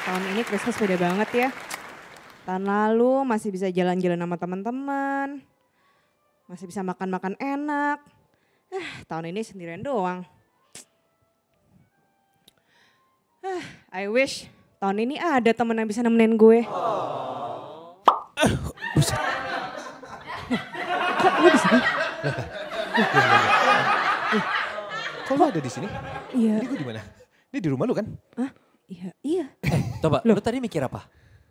Tahun ini Christmas beda banget ya. Tahun lalu masih bisa jalan-jalan sama teman-teman. Masih bisa makan-makan enak. Tahun ini sendirian doang. I wish tahun ini ada teman yang bisa nemenin gue. Kok lu di sini? Kok lu ada di sini? Iya. Ini gue di mana? Ini di rumah lu kan? Hah? Iya. Coba, lu tadi mikir apa?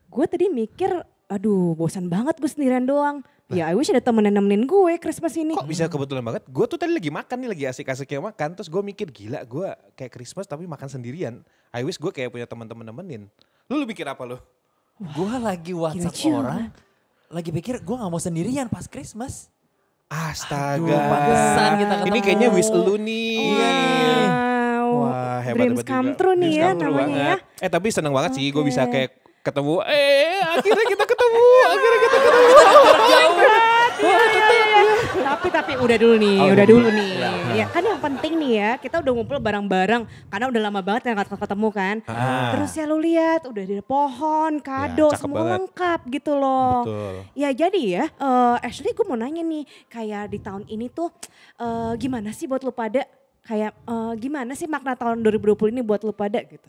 Gue tadi mikir, aduh bosan banget gue sendirian doang. Ya I wish ada temen yang nemenin gue Christmas ini. Kok bisa kebetulan banget? Gue tuh tadi lagi makan nih, lagi asik-asiknya makan. Terus gue mikir gila gue kayak Christmas tapi makan sendirian. I wish gue kayak punya teman-teman nemenin. Lu mikir apa lu? Gue lagi WhatsApp gila, orang, lagi pikir gue gak mau sendirian pas Christmas. Astaga. Aduh, pantesan kita ketemu. Ini kayaknya wish lu nih. Iya nih. Wah hebat Dreams hebat come juga. true nih Dreams ya come true namanya banget. ya. Tapi seneng banget sih gue Oke. bisa kayak ketemu. Akhirnya kita ketemu. Akhirnya kita ketemu. Tapi udah dulu nih, Oh, udah dulu. dulu nih. Ya kan yang penting nih ya, kita udah ngumpul bareng-bareng karena udah lama banget ya gak ketemu kan. Ah. Terus ya lu lihat udah ada pohon, kado, cakep semua banget. lengkap gitu loh. Betul. Ya jadi ya, actually gue mau nanya nih, kayak di tahun ini tuh gimana sih buat lu pada? Kayak gimana sih makna tahun 2020 ini buat lu pada gitu?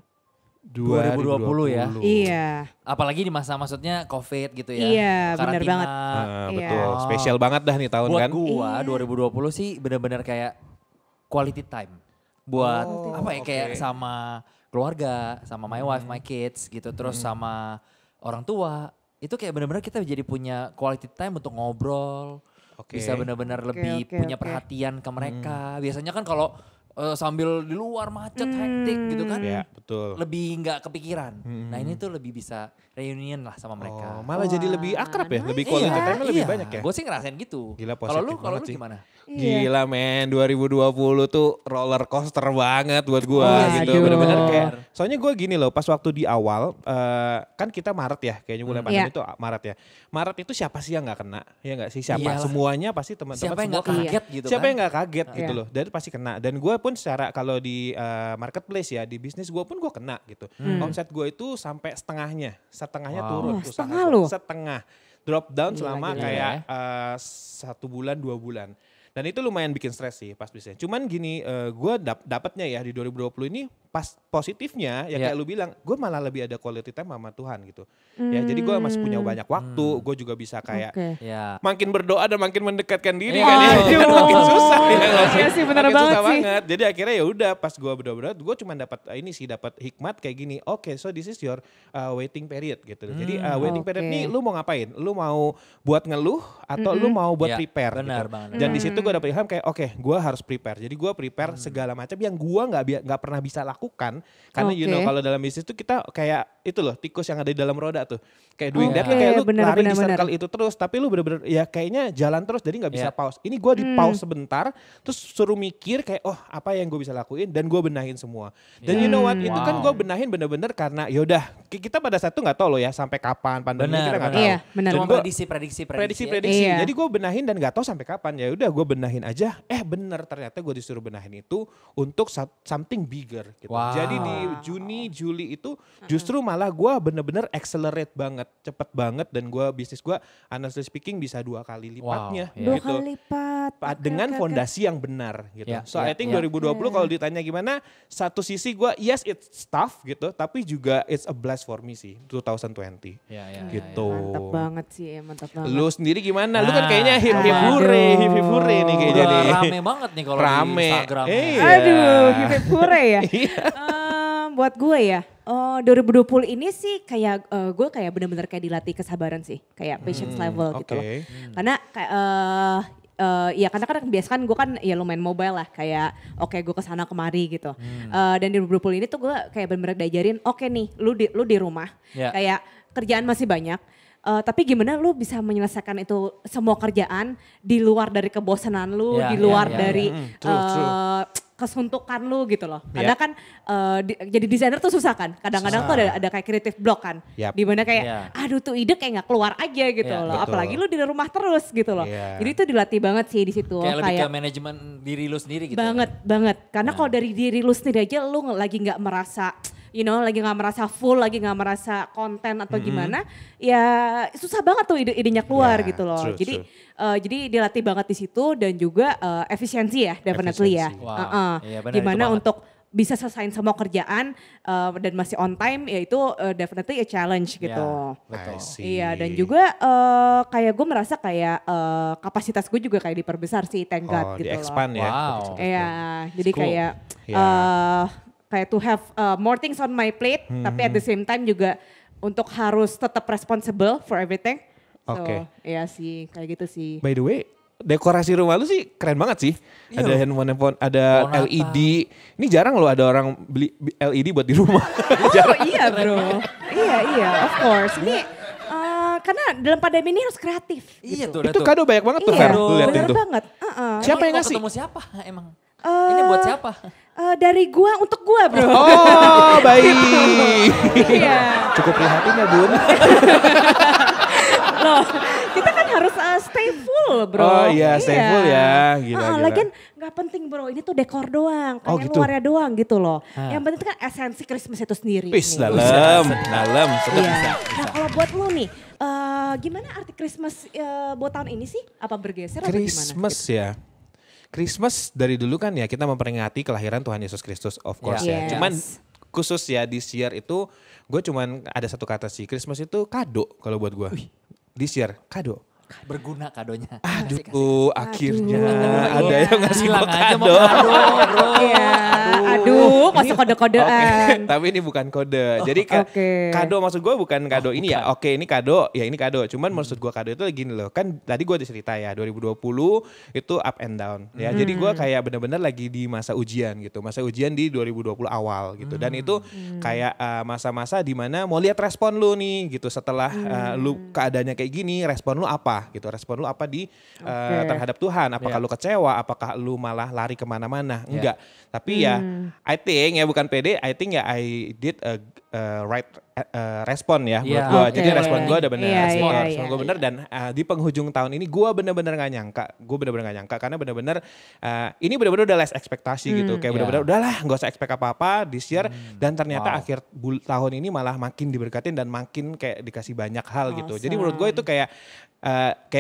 2020 ya. Iya. Apalagi di masa maksudnya COVID gitu ya. Iya, bener Karantina. banget. Ah, Iya. betul, spesial banget dah nih tahun Buat kan. gua Iya. 2020 sih benar-benar kayak quality time. Buat apa ya kayak oke. sama keluarga, sama my wife, my kids gitu. Terus sama orang tua. Itu kayak benar-benar kita jadi punya quality time untuk ngobrol. Oke. Bisa benar-benar lebih oke, punya oke. perhatian ke mereka. Biasanya kan kalau sambil di luar macet, hektik gitu kan. Ya betul. Lebih nggak kepikiran. Nah ini tuh lebih bisa reunion lah sama mereka. Oh, malah jadi lebih akrab ya, lebih nice. quality time lebih iya. banyak ya. Gue sih ngerasain gitu. Gila, Kalau lu positif banget sih. gimana? Iya. Gila men, 2020 tuh roller coaster banget buat gua Iya, gitu. aduh. Bener-bener kayak, soalnya gua gini loh, pas waktu di awal, kan kita Maret ya, kayaknya mulai pandemi Iya. itu Maret ya. Maret itu siapa sih yang gak kena? Ya gak sih, siapa? Iyalah. Semuanya pasti teman-teman Siapa yang semua nggak kena. kaget gitu Siapa kan? yang gak kaget gitu Iya. loh, dan pasti kena. Dan gue pun secara kalau di marketplace ya, di bisnis gue pun gue kena gitu. Omset gue itu sampai setengahnya Wow. turun. Oh, usaha setengah gua. loh? Setengah. Drop down Gila, selama gila. kayak 1 bulan 2 bulan. Dan itu lumayan bikin stres sih pas bisnisnya. Cuman gini, gue dapatnya ya di 2020 ini pas positifnya ya kayak lu bilang, gue malah lebih ada quality time sama Tuhan gitu. Ya jadi gue masih punya banyak waktu, gue juga bisa kayak Ya. makin berdoa dan makin mendekatkan diri Iya. kan ya. Aduh. Kan makin susah ya nggak sih? Iya sih, bener Makin banget susah sih. banget. Jadi akhirnya ya udah pas gue berdoa gue cuma dapat dapat hikmat kayak gini. Oke, so this is your waiting period gitu. Jadi waiting period Oke. nih lu mau ngapain? Lu mau buat ngeluh atau lu mau buat Ya, prepare benar gitu. banget. Dan di situ gue dapet ilham kayak oke, gue harus prepare. Jadi gue prepare segala macam yang gue nggak pernah bisa lakukan karena you know Oke. kalau dalam bisnis tuh kita kayak itu loh tikus yang ada di dalam roda tuh. Kayak doing that Oke, kayak lu benar, lari di benar, circle itu terus tapi lu bener-bener ya kayaknya jalan terus jadi nggak bisa Iya. pause. Ini gue di pause sebentar terus suruh mikir kayak oh apa yang gue bisa lakuin dan gue benahin semua. Dan you know what itu kan gue benahin bener-bener karena yaudah kita pada saat itu nggak tahu loh ya sampai kapan pandemi Benar, kita nggak benar. tahu. Iya, benar. Cuma Dan gua- prediksi. Prediksi. Iya. Jadi gue benahin dan nggak tahu sampai kapan. Ya udah gue benahin aja. Bener ternyata gue disuruh benahin itu untuk something bigger gitu. Wow. Jadi di Juni, Juli itu justru malah gue bener-bener accelerate banget, cepet banget dan gue bisnis gue honestly speaking bisa 2 kali lipatnya. Wow, iya. 2 gitu. kali lipat. Oke, Dengan oke, oke. fondasi yang benar gitu. Ya, So ya, I think ya. 2020 kalau ditanya gimana, satu sisi gue yes it's tough gitu, tapi juga it's a blast for me sih 2020. Ya, Gitu. Mantap banget sih, mantap banget. Lu sendiri gimana? Lu kan kayaknya hip aduh. hure nih kayaknya nih. Rame banget nih kalau di Rame. Instagram. Iya. Aduh, hip hore ya. Iya. Buat gue ya, 2020 ini sih kayak gue kayak bener-bener kayak dilatih kesabaran sih, kayak patience level gitu loh. Oke. Karena kayak ya karena kan biasa kan gue kan ya lumayan mobile lah kayak oke gue kesana kemari gitu. Dan di 2020 ini tuh gue kayak bener-bener diajarin oke nih lu di rumah Ya. kayak kerjaan masih banyak. Tapi gimana lu bisa menyelesaikan itu semua kerjaan di luar dari kebosanan lu, Ya, di luar ya, ya, dari True. kesuntukan lu gitu loh. Ya. Karena kan jadi desainer tuh susah kan. Kadang-kadang tuh ada kayak creative block kan. Yap. Dimana kayak Ya. aduh tuh ide kayak gak keluar aja gitu Ya, loh. betul. Apalagi lu di rumah terus gitu loh. Iya. Jadi itu dilatih banget sih di situ. Kayak lebih ke manajemen diri lu sendiri gitu. Banget. Karena kalau dari diri lu sendiri aja lu lagi gak merasa lagi gak merasa full, lagi gak merasa konten atau gimana, ya susah banget tuh idenya keluar Yeah, gitu loh. true, Jadi true. jadi dilatih banget di situ dan juga efisiensi ya, definitely ya. Efisiensi. Wow, iya benar, Gimana itu banget. untuk bisa selesaiin semua kerjaan dan masih on time, ya itu definitely a challenge gitu. Betul. I see. Iya dan juga kayak gue merasa kayak kapasitas gue juga kayak diperbesar sih, thank God Oh, gitu loh. di-expand ya. Wow. Iya, jadi Cool. kayak Yeah. kayak to have more things on my plate, tapi at the same time juga untuk harus tetap responsible for everything. So, Oke. iya sih, kayak gitu sih. By the way, dekorasi rumah lu sih keren banget sih. Iya Ada loh. handphone, ada Pohon Natal. LED. Ini jarang loh ada orang beli LED buat di rumah. Oh iya bro, iya of course. Ini karena dalam pandemi ini harus kreatif. Iya gitu. tuh, Itu kado banyak banget tuh, Iya, Fer. Lu liatin bener tuh. banget. Siapa yang Mau ngasih? ketemu siapa emang? Ini buat siapa? Dari gua untuk gua bro. Oh, baik. Iya. Cukup prihatin ya, Bun. Loh, kita kan harus stay full bro. Oh iya, stay full ya. Gila. Lagian gak penting bro, ini tuh dekor doang. Kayak Oh, gitu. luarnya doang gitu loh. Yang penting itu kan esensi Christmas itu sendiri. Peace, nih. dalam. Sedap Iya. bisa. Nah kalau buat lu nih, gimana arti Christmas buat tahun ini sih? Apa bergeser atau gimana? Christmas ya. Christmas dari dulu kan ya kita memperingati kelahiran Tuhan Yesus Kristus of course Yes. ya. Cuman khusus ya this year itu gue cuman ada satu kata sih. Christmas itu kado kalau buat gue. This year kado. Berguna kadonya. Aduh, akhirnya Aduh, ada iya. yang ngasih Bilang gue aja mau kado. kado bro. Iya, aduh masuk kode-kodean. Tapi ini bukan kode. Jadi Oke. kado maksud gue bukan kado ini ya. Oke ini kado, ya ini kado. Cuman maksud gue kado itu gini loh. Kan tadi gue udah cerita ya 2020 itu up and down. Ya jadi gue kayak bener-bener lagi di masa ujian gitu. Masa ujian di 2020 awal gitu. Dan itu kayak masa-masa dimana mau lihat respon lu nih gitu. Setelah lu keadaannya kayak gini, respon lu apa gitu. Respon lu apa di terhadap Tuhan. Apakah lu kecewa, apakah lu malah lari kemana-mana. Enggak. Tapi ya I think ya bukan pede, I think ya I did right respon ya menurut Iya. gue. Oke. Jadi respon gue udah benar, Iya, respon iya, gue benar dan di penghujung tahun ini gue benar-benar gak nyangka karena benar-benar ini benar-benar udah less ekspektasi gitu, kayak benar-benar udahlah gak usah expect apa-apa this year dan ternyata akhir tahun ini malah makin diberkatin dan makin kayak dikasih banyak hal gitu. Jadi menurut gue itu kayak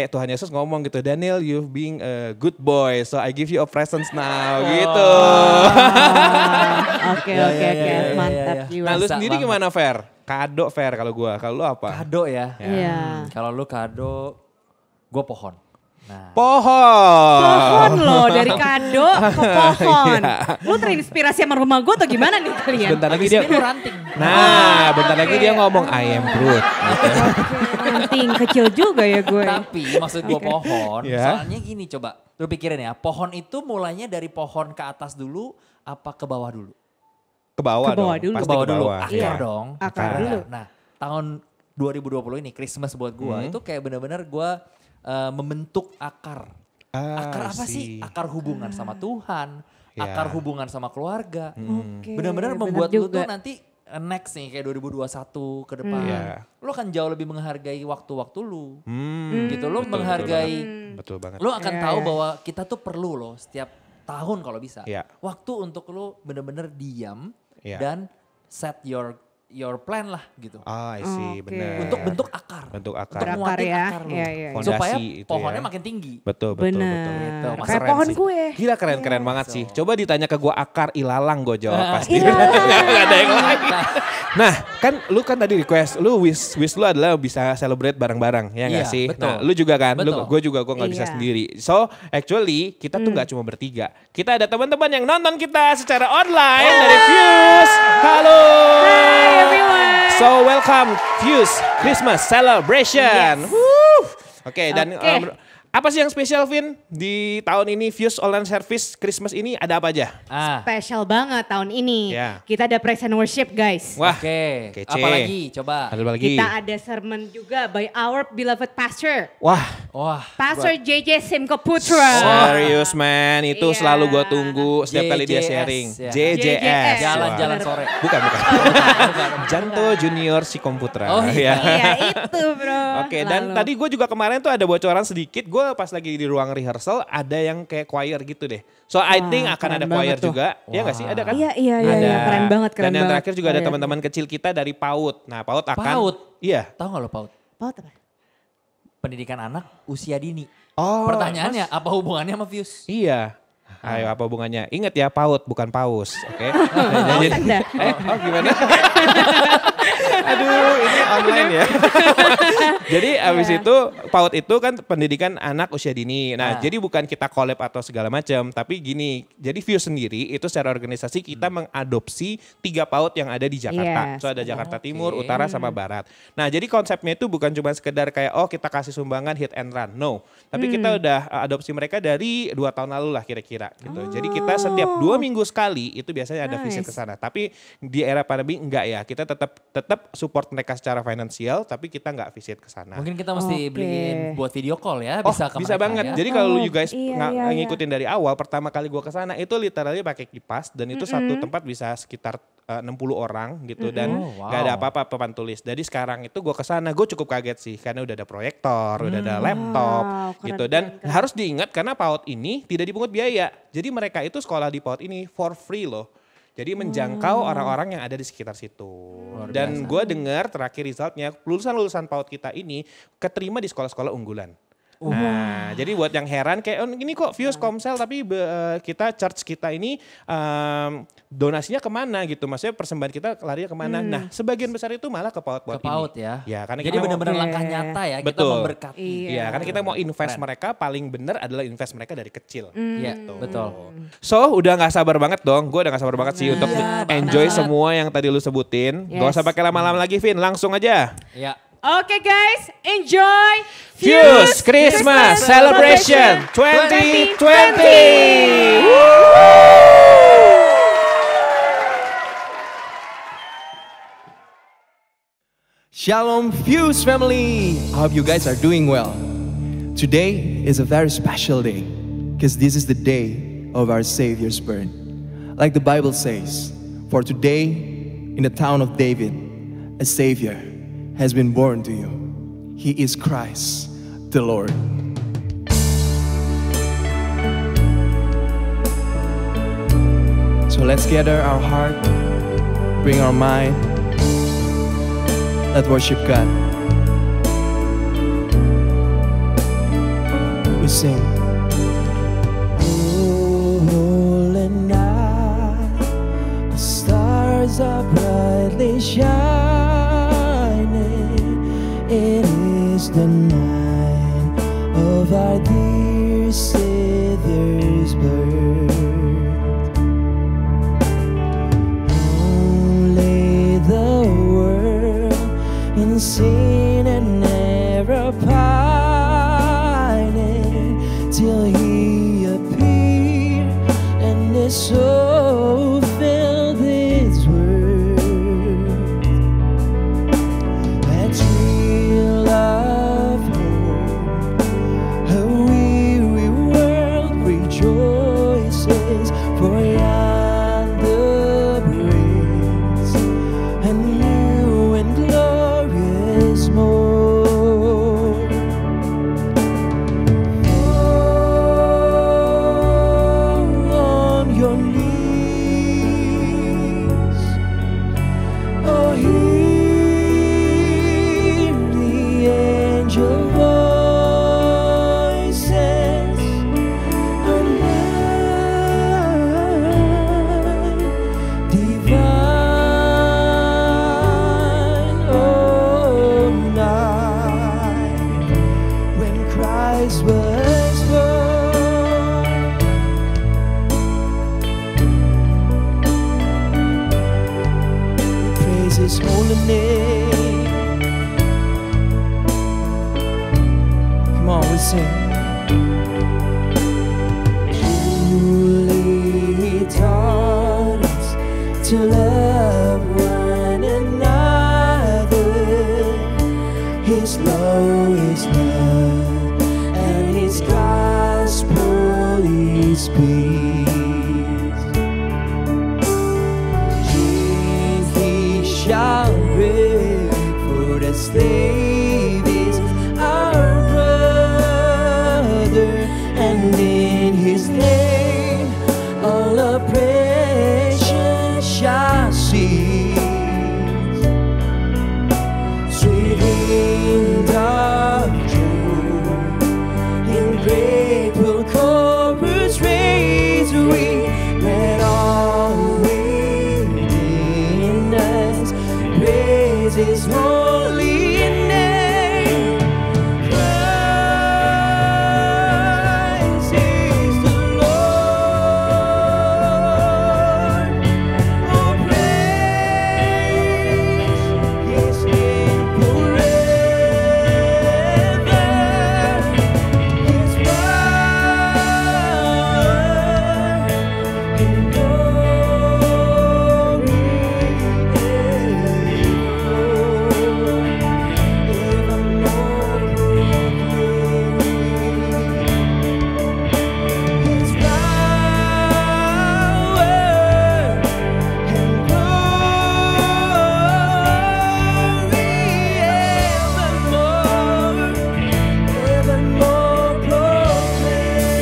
Tuhan Yesus ngomong gitu, Daniel you've being a good boy so I give you a presents now gitu. Oke, Ya, oke, ya, oke, ya, ya, mantap ya. jiwa. Nah lu Bisa sendiri banget. gimana Fer? Kado Fer kalau lu apa? Kado ya. Iya. Kalau lu kado, gue pohon. Nah, Pohon loh, dari kado ke pohon. Iya. Lu terinspirasi sama rumah gue atau gimana nih kalian? Bentar lagi dia ini lu ranting. Nah, bentar lagi dia ngomong I am Groot. Ranting kecil juga ya gue. Tapi maksud gue pohon, Ya. soalnya gini coba. Lu pikirin ya, pohon itu mulainya dari pohon ke atas dulu, apa ke bawah dulu? Ke bawah Ke bawah dong. dulu. Pasti Ke bawah dulu, bawah. akar Iya. dong. Akar Nah, dulu. Nah, tahun 2020 ini Christmas buat gua itu kayak benar-benar gua membentuk akar. Akar apa sih? Akar hubungan sama Tuhan, Ya. akar hubungan sama keluarga. Oke, Benar-benar bener membuat lu juga. tuh nanti next nih kayak 2021 ke depan. Iya. Lu akan jauh lebih menghargai waktu-waktu lu. Hmm, Gitu lu betul, menghargai. Betul banget. Lu akan Iya, tahu iya. bahwa kita tuh perlu loh setiap tahun kalau bisa. Iya. Waktu untuk lu bener-bener diam Iya. dan set your plan lah gitu. I see, Oke. benar. Untuk bentuk akar. Bentuk akar. Untuk Berakar nguatin ya. akar lu. Iya, iya, iya. Fondasi Supaya itu pohonnya ya. makin tinggi. Betul, betul, betul. Gitu, Benar. Mas Kayak Keren pohon sih. gue. Gila keren banget sih. Coba ditanya ke gue akar ilalang gue jawab pasti. Ilalang. Gak ada yang lain. Nah kan lu kan tadi request, lu wish lu adalah bisa celebrate bareng-bareng ya gak Iya, sih? betul. Nah lu juga kan, Betul. gue juga gak bisa Iya. sendiri. So actually kita tuh gak cuma bertiga. Kita ada teman-teman yang nonton kita secara online dari Fuse. Halo. Hi everyone. So welcome Fuse Christmas Celebration. Yes. Woo. Oke dan Oke. apa sih yang spesial Vin di tahun ini Fuse Online Service Christmas ini ada apa aja? Spesial banget tahun ini. Ya. Kita ada praise and worship guys. Wah, Oke, kece. apalagi coba. Ada lagi. Kita ada sermon juga by our beloved pastor. Wah, Wah, Pastor JJ Simko Putra. serius man, itu Iya. selalu gue tunggu setiap kali dia JJS, sharing. ya. JJS. jalan-jalan Wah. sore. Bukan. Janto Junior si Komputra. Oh, iya. Iya itu bro. Oke, dan Lalu. tadi gue juga kemarin tuh ada bocoran sedikit. Gue pas lagi di ruang rehearsal ada yang kayak choir gitu deh. So I Wah, think akan keren ada choir banget tuh. juga. Iya gak sih? Ada kan? Iya, iya, Ada. iya, keren banget, keren Dan yang banget. terakhir juga ada Choir. teman-teman kecil kita dari PAUD. Nah PAUD akan. PAUD? Iya. Tahu gak lo PAUD? Paut apa? Pendidikan anak usia dini. Oh, Pertanyaannya apa hubungannya sama Fuse? Iya. Ayo apa hubungannya? Ingat ya PAUD bukan paus, oke? Paus Anda. Oh gimana? Aduh ini online ya. Jadi abis itu PAUD itu kan pendidikan anak usia dini. Nah jadi bukan kita collab atau segala macam. Tapi gini, jadi Fuse sendiri itu secara organisasi kita mengadopsi 3 PAUD yang ada di Jakarta. Yes. So ada Jakarta Oke. Timur, Utara sama Barat. Nah jadi konsepnya itu bukan cuma sekedar kayak oh kita kasih sumbangan hit and run. No. Tapi kita udah adopsi mereka dari 2 tahun lalu lah kira-kira gitu. Jadi kita setiap 2 minggu sekali itu biasanya ada visit ke sana. Tapi di era pandemi enggak ya. Kita tetap support mereka secara finansial tapi kita enggak visit ke sana. Mungkin kita mesti Oke. beliin buat video call ya, Oh, bisa ke bisa mereka banget. ya. Jadi kalau lu Oh, guys iya, nggak iya, iya. ngikutin dari awal, pertama kali gua ke sana itu literally pakai kipas dan itu satu tempat bisa sekitar 60 orang gitu dan Oh, wow. nggak ada apa-apa papan tulis. Jadi sekarang itu gua ke sana, gue cukup kaget sih karena udah ada proyektor, udah ada laptop Wow, keren, gitu dan keren, keren. harus diingat karena PAUD ini tidak dipungut biaya. Jadi mereka itu sekolah di PAUD ini for free loh. Jadi menjangkau orang-orang yang ada di sekitar situ. Dan gue dengar terakhir resultnya lulusan-lulusan PAUD kita ini keterima di sekolah-sekolah unggulan. Nah, jadi buat yang heran kayak oh, ini kok Fuse Komsel tapi kita church kita ini donasinya kemana gitu. Maksudnya persembahan kita larinya kemana. Nah, sebagian besar itu malah ke PAUD Ke PAUD ini. ya. Ya, karena Jadi kita mau- benar-benar Oke. langkah nyata ya, kita Betul. memberkati. Iya. Iya, karena kita mau invest Keren. mereka paling benar adalah invest mereka dari kecil. Iya, betul. So udah gak sabar banget dong, gue udah gak sabar banget sih untuk Iya, enjoy banget. semua yang tadi lu sebutin. Gak Yes. usah pakai lama-lama lagi Vin, langsung aja. Ya. Oke guys, enjoy Fuse Christmas Celebration 2020. Shalom Fuse family. I hope you guys are doing well. Today is a very special day because this is the day of our Savior's birth. Like the Bible says, for today in the town of David, a Savior has been born to you. He is Christ the Lord. So let's gather our heart, bring our mind, let's worship God. We sing. Holy night, the stars are brightly shining. It is the night of our dear Savior's birth. Only the world in sin and error pining till He appeared and His soul filled His word. That thrill of hope, a weary world rejoices, for yonder breaks a new and glorious morn. Fall on your knees, oh, hear the angel voices, alive, divine, oh, night when Christ was born. Praise His holy name. Come on, we sing. Truly He taught us to love one another. His law is love, and His gospel is peace. He shall reign, for the slave is our brother, and in His name all oppression shall cease. Sweet hymn of joy, in grateful chorus raise we, let all within us praise His holy name. Christ is the Lord. Oh, praise His name forever. His power and glory evermore proclaim. His power and glory evermore proclaim.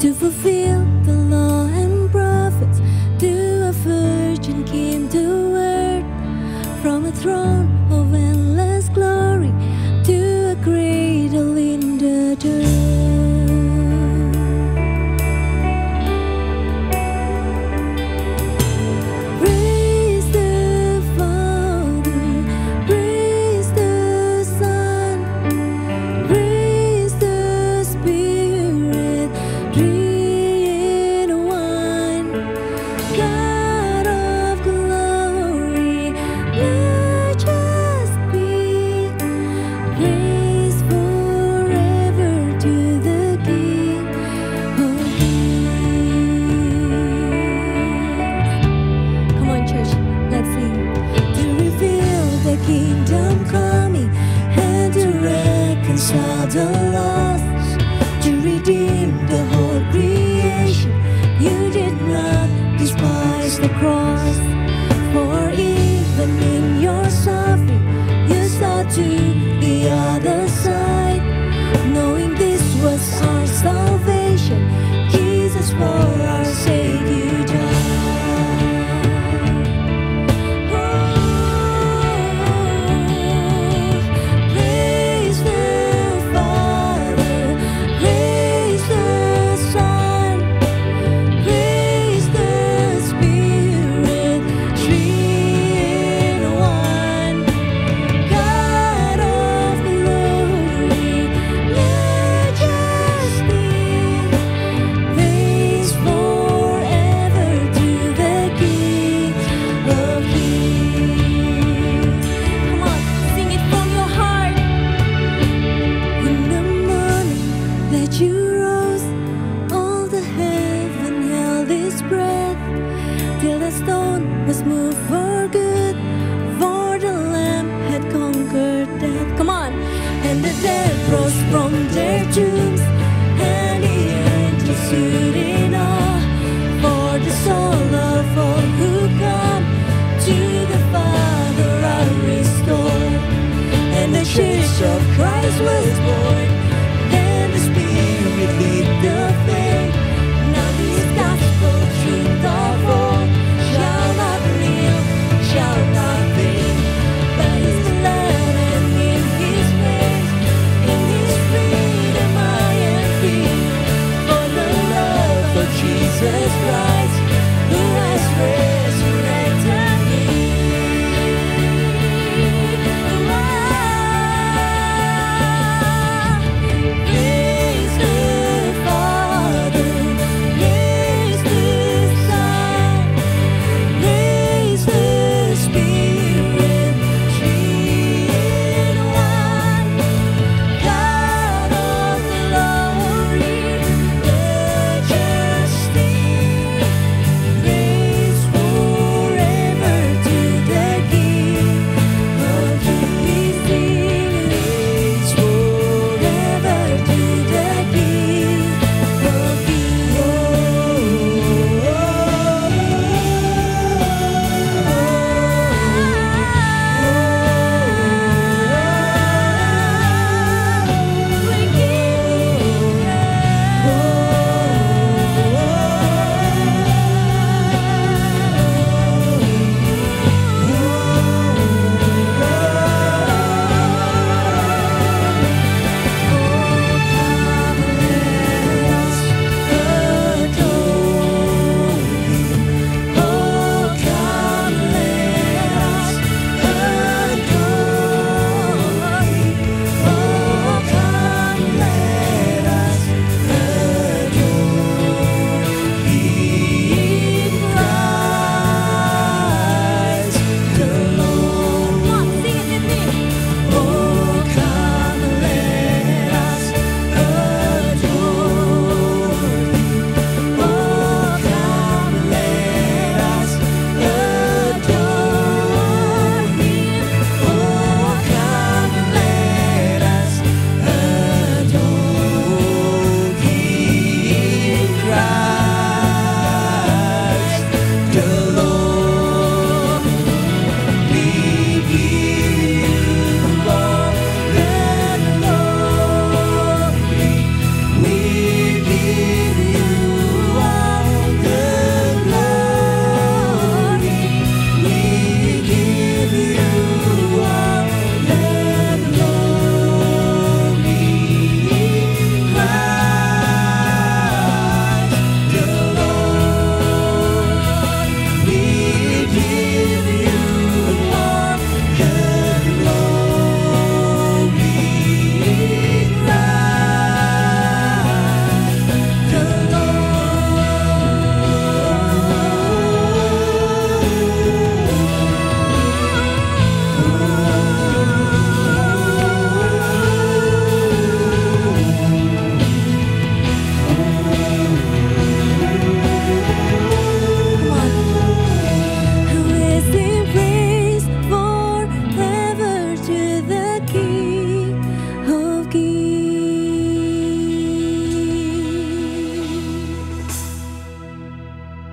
to fulfill the law and prophets. To a virgin came to earth, from a throne of endless glory to a cradle in the dirt. Praise the Father, praise the Son, praise the Spirit, three in one. God of glory, majesty, praise forever to the King of Kings. Come on, church, let's sing. To reveal the kingdom coming and to reconcile the lost, to redeem the whole creation. You did not despise the cross, for even in your suffering you saw to the other side. Knowing this was our salvation, Jesus for our sake you died. Praise the Father, praise the Son, praise the Spirit, three in one. God of glory, majesty, praise forever to the King of Kings. Come on, sing it from your heart. In the morning that you rose, all the heaven held its breath, till the stone was moved for good, for the Lamb had conquered death. Come on, and the dead rose from their tombs, and the angels stood in awe, for the soul of all who come to the Father are restored. And the church of Christ was born, and the Spirit lead the faith. Now this gospel truth of all shall not kneel, shall not fade. By His blood and in His grace, in His freedom I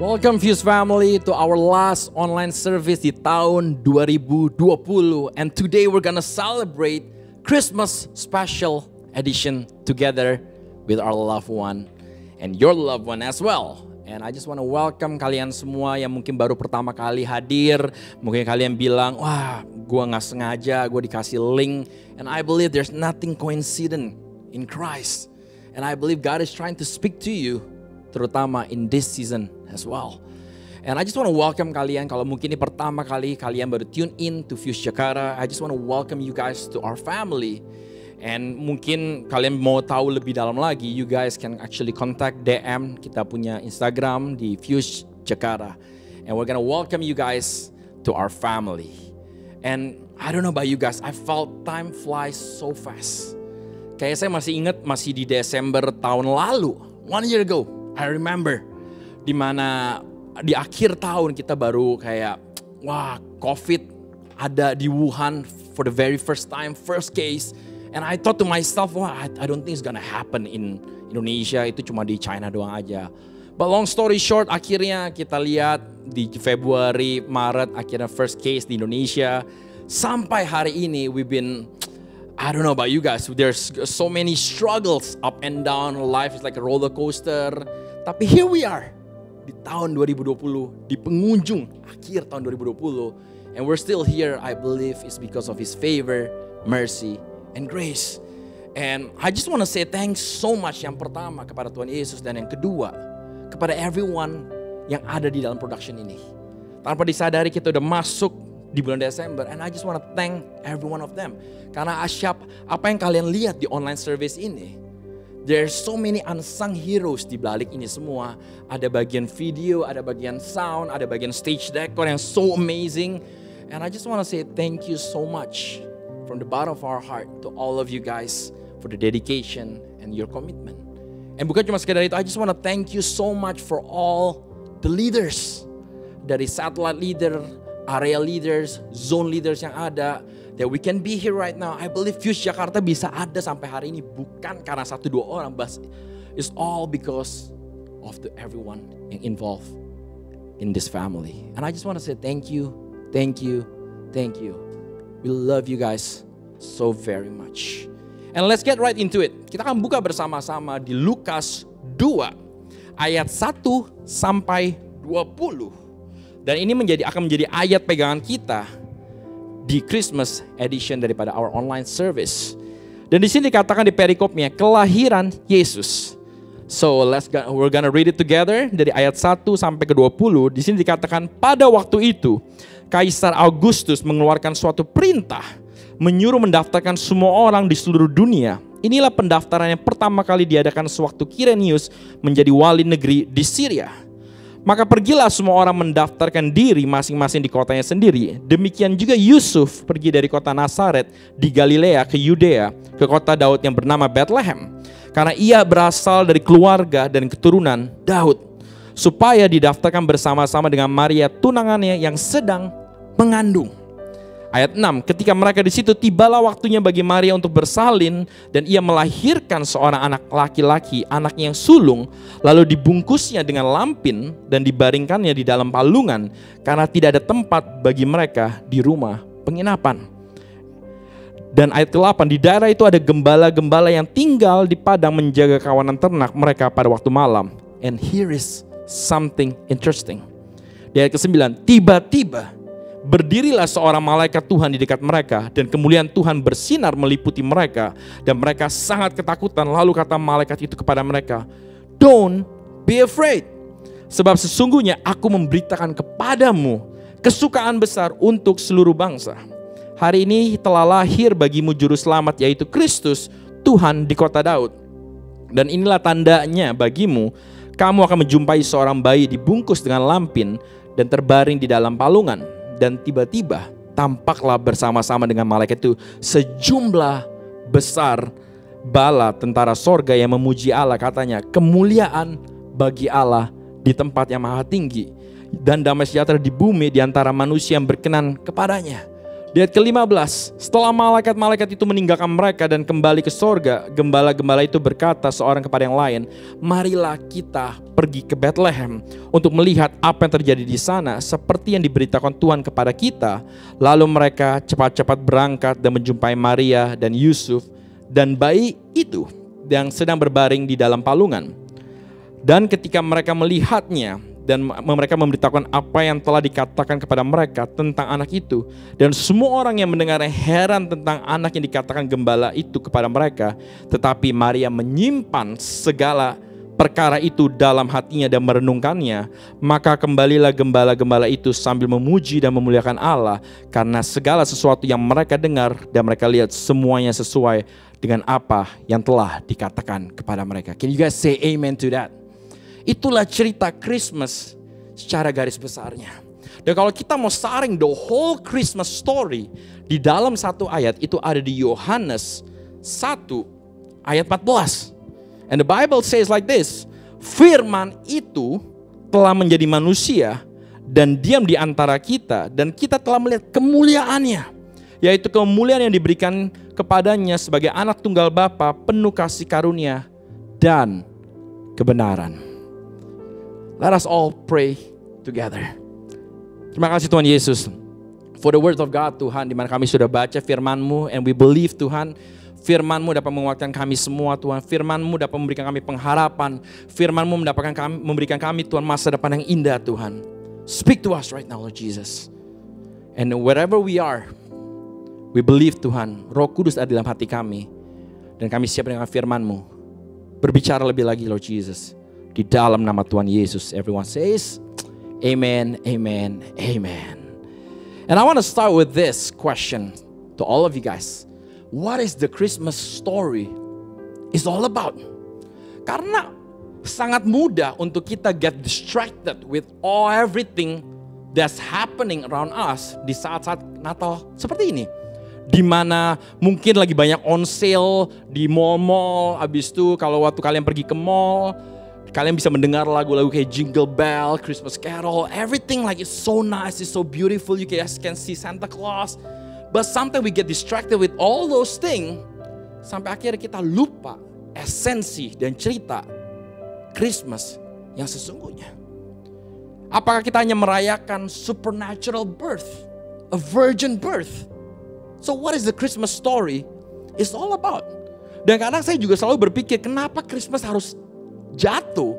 Welcome Fuse family to our last online service di tahun 2020. And today we're gonna celebrate Christmas special edition together with our loved one and your loved one as well. And I just wanna welcome kalian semua yang mungkin baru pertama kali hadir. Mungkin kalian bilang, wah gua gak sengaja, gua dikasih link. And I believe there's nothing coincident in Christ. And I believe God is trying to speak to you, terutama in this season as well. And I just want to welcome kalian. Kalau mungkin ini pertama kali kalian baru tune in to Fuse Jakarta, I just want to welcome you guys to our family. And mungkin kalian mau tahu lebih dalam lagi, you guys can actually contact DM kita punya Instagram di Fuse Jakarta. And we're gonna welcome you guys to our family. And I don't know about you guys, I felt time flies so fast. Kayak saya masih ingat, masih di Desember tahun lalu, 1 year ago, I remember. Dimana di akhir tahun kita baru kayak, wah COVID ada di Wuhan for the very first time, first case. And I thought to myself, wah I don't think it's gonna happen in Indonesia, itu cuma di China doang aja. But long story short, akhirnya kita lihat di Februari, Maret, akhirnya first case di Indonesia. Sampai hari ini we've been, I don't know about you guys, there's so many struggles up and down, life is like a roller coaster. Tapi here we are. Di tahun 2020, di penghujung akhir tahun 2020, and we're still here. I believe it's because of His favor, mercy, and grace. And I just want to say thanks so much yang pertama kepada Tuhan Yesus, dan yang kedua kepada everyone yang ada di dalam production ini. Tanpa disadari kita udah masuk di bulan Desember, and I just want to thank every one of them. Karena apa yang kalian lihat di online service ini, there's so many unsung heroes di balik ini semua. Ada bagian video, ada bagian sound, ada bagian stage decor yang so amazing. And I just want to say thank you so much from the bottom of our heart to all of you guys for the dedication and your commitment. And bukan cuma sekedar itu, I just want to thank you so much for all the leaders. Dari satellite leader, area leaders, zone leaders yang ada. That we can be here right now. I believe Fuse Jakarta bisa ada sampai hari ini bukan karena 1-2 orang, but it's all because of everyone yang involved in this family. And I just want to say thank you, thank you, thank you. We love you guys so very much. And let's get right into it. Kita akan buka bersama-sama di Lukas 2 ayat 1 sampai 20. Dan ini akan menjadi ayat pegangan kita di Christmas edition daripada our online service. Dan di sini dikatakan di perikopnya kelahiran Yesus. So we're gonna read it together dari ayat 1 sampai ke 20. Di sini dikatakan pada waktu itu Kaisar Augustus mengeluarkan suatu perintah menyuruh mendaftarkan semua orang di seluruh dunia. Inilah pendaftaran yang pertama kali diadakan sewaktu Kirenius menjadi wali negeri di Syria. Maka pergilah semua orang mendaftarkan diri masing-masing di kotanya sendiri. Demikian juga Yusuf pergi dari kota Nazaret di Galilea ke Yudea, ke kota Daud yang bernama Bethlehem. Karena ia berasal dari keluarga dan keturunan Daud. Supaya didaftarkan bersama-sama dengan Maria tunangannya yang sedang mengandung. Ayat 6, ketika mereka di situ tibalah waktunya bagi Maria untuk bersalin dan ia melahirkan seorang anak laki-laki, anaknya yang sulung, lalu dibungkusnya dengan lampin dan dibaringkannya di dalam palungan karena tidak ada tempat bagi mereka di rumah penginapan. Dan ayat ke-8, di daerah itu ada gembala-gembala yang tinggal di padang menjaga kawanan ternak mereka pada waktu malam. And here is something interesting. Di ayat ke-9, tiba-tiba berdirilah seorang malaikat Tuhan di dekat mereka dan kemuliaan Tuhan bersinar meliputi mereka dan mereka sangat ketakutan. Lalu kata malaikat itu kepada mereka, "Don't be afraid, sebab sesungguhnya aku memberitakan kepadamu kesukaan besar untuk seluruh bangsa. Hari ini telah lahir bagimu juru selamat, yaitu Kristus Tuhan di kota Daud. Dan inilah tandanya bagimu, kamu akan menjumpai seorang bayi dibungkus dengan lampin dan terbaring di dalam palungan." Dan tiba-tiba tampaklah bersama-sama dengan malaikat itu sejumlah besar bala tentara sorga yang memuji Allah. Katanya, kemuliaan bagi Allah di tempat yang maha tinggi dan damai sejahtera di bumi di antara manusia yang berkenan kepadanya. Di ayat ke-15, setelah malaikat-malaikat itu meninggalkan mereka dan kembali ke sorga, gembala-gembala itu berkata seorang kepada yang lain, marilah kita pergi ke Bethlehem untuk melihat apa yang terjadi di sana seperti yang diberitakan Tuhan kepada kita. Lalu mereka cepat-cepat berangkat dan menjumpai Maria dan Yusuf dan bayi itu yang sedang berbaring di dalam palungan. Dan ketika mereka melihatnya, dan mereka memberitahukan apa yang telah dikatakan kepada mereka tentang anak itu. Dan semua orang yang mendengarnya heran tentang anak yang dikatakan gembala itu kepada mereka. Tetapi Maria menyimpan segala perkara itu dalam hatinya dan merenungkannya. Maka kembalilah gembala-gembala itu sambil memuji dan memuliakan Allah. Karena segala sesuatu yang mereka dengar dan mereka lihat semuanya sesuai dengan apa yang telah dikatakan kepada mereka. Can you guys say amen to that? Itulah cerita Christmas secara garis besarnya. Dan kalau kita mau saring the whole Christmas story di dalam satu ayat, itu ada di Yohanes 1 ayat 14. And the Bible says like this, firman itu telah menjadi manusia dan diam di antara kita, dan kita telah melihat kemuliaannya, yaitu kemuliaan yang diberikan kepadanya sebagai anak tunggal Bapa, penuh kasih karunia dan kebenaran. Let us all pray together. Terima kasih Tuhan Yesus for the word of God Tuhan, di mana kami sudah baca firman-Mu, and we believe Tuhan, firman-Mu dapat menguatkan kami semua Tuhan. Firman-Mu dapat memberikan kami pengharapan. Firman-Mu memberikan kami Tuhan masa depan yang indah Tuhan. Speak to us right now Lord Jesus. And wherever we are, we believe Tuhan, Roh Kudus ada dalam hati kami, dan kami siap dengan firman-Mu. Berbicara lebih lagi Lord Jesus. Di dalam nama Tuhan Yesus, everyone says, amen, amen, amen. And I want to start with this question to all of you guys. What is the Christmas story is all about? Karena sangat mudah untuk kita get distracted with everything that's happening around us di saat-saat Natal seperti ini. Di mana mungkin lagi banyak on sale di mall-mall. Habis itu kalau waktu kalian pergi ke mall, kalian bisa mendengar lagu-lagu kayak Jingle Bell, Christmas Carol, everything like it's so nice, it's so beautiful. You guys can see Santa Claus. But sometimes we get distracted with all those things sampai akhirnya kita lupa esensi dan cerita Christmas yang sesungguhnya. Apakah kita hanya merayakan supernatural birth, a virgin birth? So what is the Christmas story? It's all about. Dan kadang saya juga selalu berpikir, kenapa Christmas harus jatuh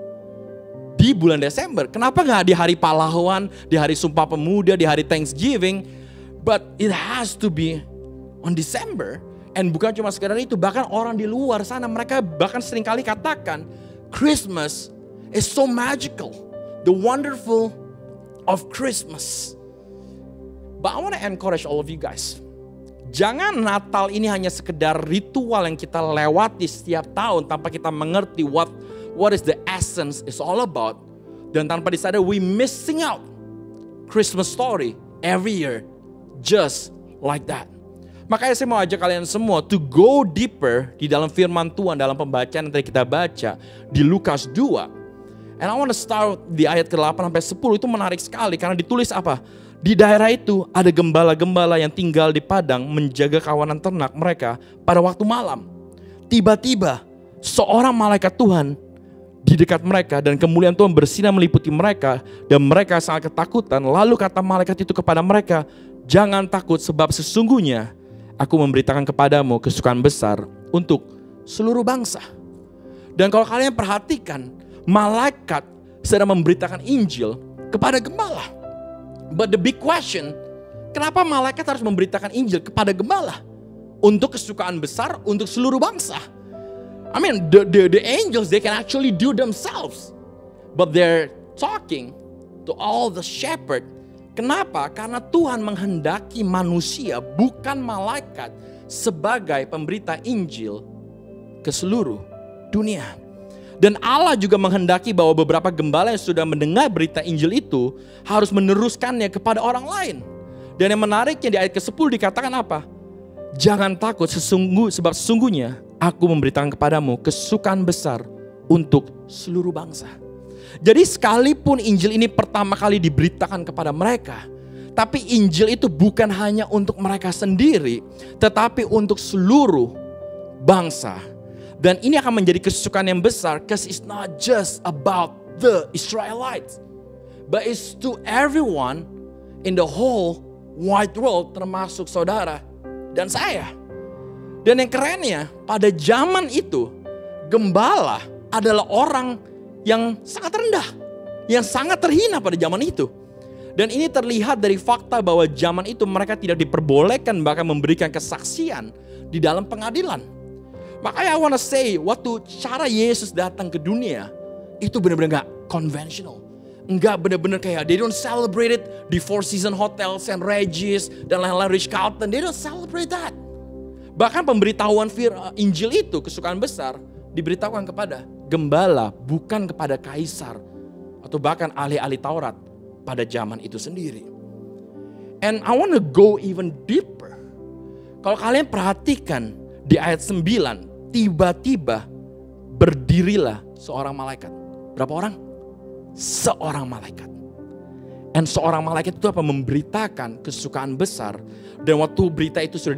di bulan Desember? Kenapa gak di hari pahlawan, di hari Sumpah Pemuda, di hari Thanksgiving? But it has to be on December. And bukan cuma sekedar itu, bahkan orang di luar sana mereka bahkan seringkali katakan Christmas is so magical, the wonderful of Christmas. But I want to encourage all of you guys, jangan Natal ini hanya sekedar ritual yang kita lewati setiap tahun tanpa kita mengerti what is the essence is all about. Dan tanpa disadari we missing out Christmas story every year just like that. Makanya saya mau ajak kalian semua to go deeper di dalam firman Tuhan, dalam pembacaan yang tadi kita baca di Lukas 2. And I want to start di ayat ke-8 sampai 10. Itu menarik sekali karena ditulis apa? Di daerah itu ada gembala-gembala yang tinggal di padang menjaga kawanan ternak mereka pada waktu malam. Tiba-tiba seorang malaikat Tuhan di dekat mereka dan kemuliaan Tuhan bersinar meliputi mereka dan mereka sangat ketakutan. Lalu kata malaikat itu kepada mereka, jangan takut sebab sesungguhnya aku memberitakan kepadamu kesukaan besar untuk seluruh bangsa. Dan kalau kalian perhatikan, malaikat sedang memberitakan Injil kepada gembala. But the big question, kenapa malaikat harus memberitakan Injil kepada gembala? Untuk kesukaan besar untuk seluruh bangsa. I mean, the angels, they can actually do themselves. But they're talking to all the shepherd. Kenapa? Karena Tuhan menghendaki manusia, bukan malaikat, sebagai pemberita Injil ke seluruh dunia. Dan Allah juga menghendaki bahwa beberapa gembala yang sudah mendengar berita Injil itu harus meneruskannya kepada orang lain. Dan yang menariknya di ayat ke-10 dikatakan apa? Jangan takut sebab sesungguhnya aku memberitakan kepadamu kesukaan besar untuk seluruh bangsa. Jadi sekalipun Injil ini pertama kali diberitakan kepada mereka, Tapi Injil itu bukan hanya untuk mereka sendiri, tetapi untuk seluruh bangsa. Dan ini akan menjadi kesukaan yang besar, because it's not just about the Israelites, but it's to everyone in the whole wide world, termasuk saudara dan saya. Dan yang kerennya, pada zaman itu, gembala adalah orang yang sangat rendah, yang sangat terhina pada zaman itu. Dan ini terlihat dari fakta bahwa zaman itu mereka tidak diperbolehkan bahkan memberikan kesaksian di dalam pengadilan. Makanya I wanna say, waktu cara Yesus datang ke dunia, itu benar-benar gak conventional. Enggak benar-benar kayak, they don't celebrate it di Four Seasons Hotel, St. Regis, dan lain-lain, Ritz-Carlton. They don't celebrate that. Bahkan pemberitahuan Injil itu, kesukaan besar, diberitahukan kepada gembala, bukan kepada kaisar. Atau bahkan ahli-ahli Taurat pada zaman itu sendiri. And I want to go even deeper. Kalau kalian perhatikan di ayat 9, tiba-tiba berdirilah seorang malaikat. Berapa orang? Seorang malaikat. And seorang malaikat itu apa? Memberitakan kesukaan besar. Dan waktu berita itu sudah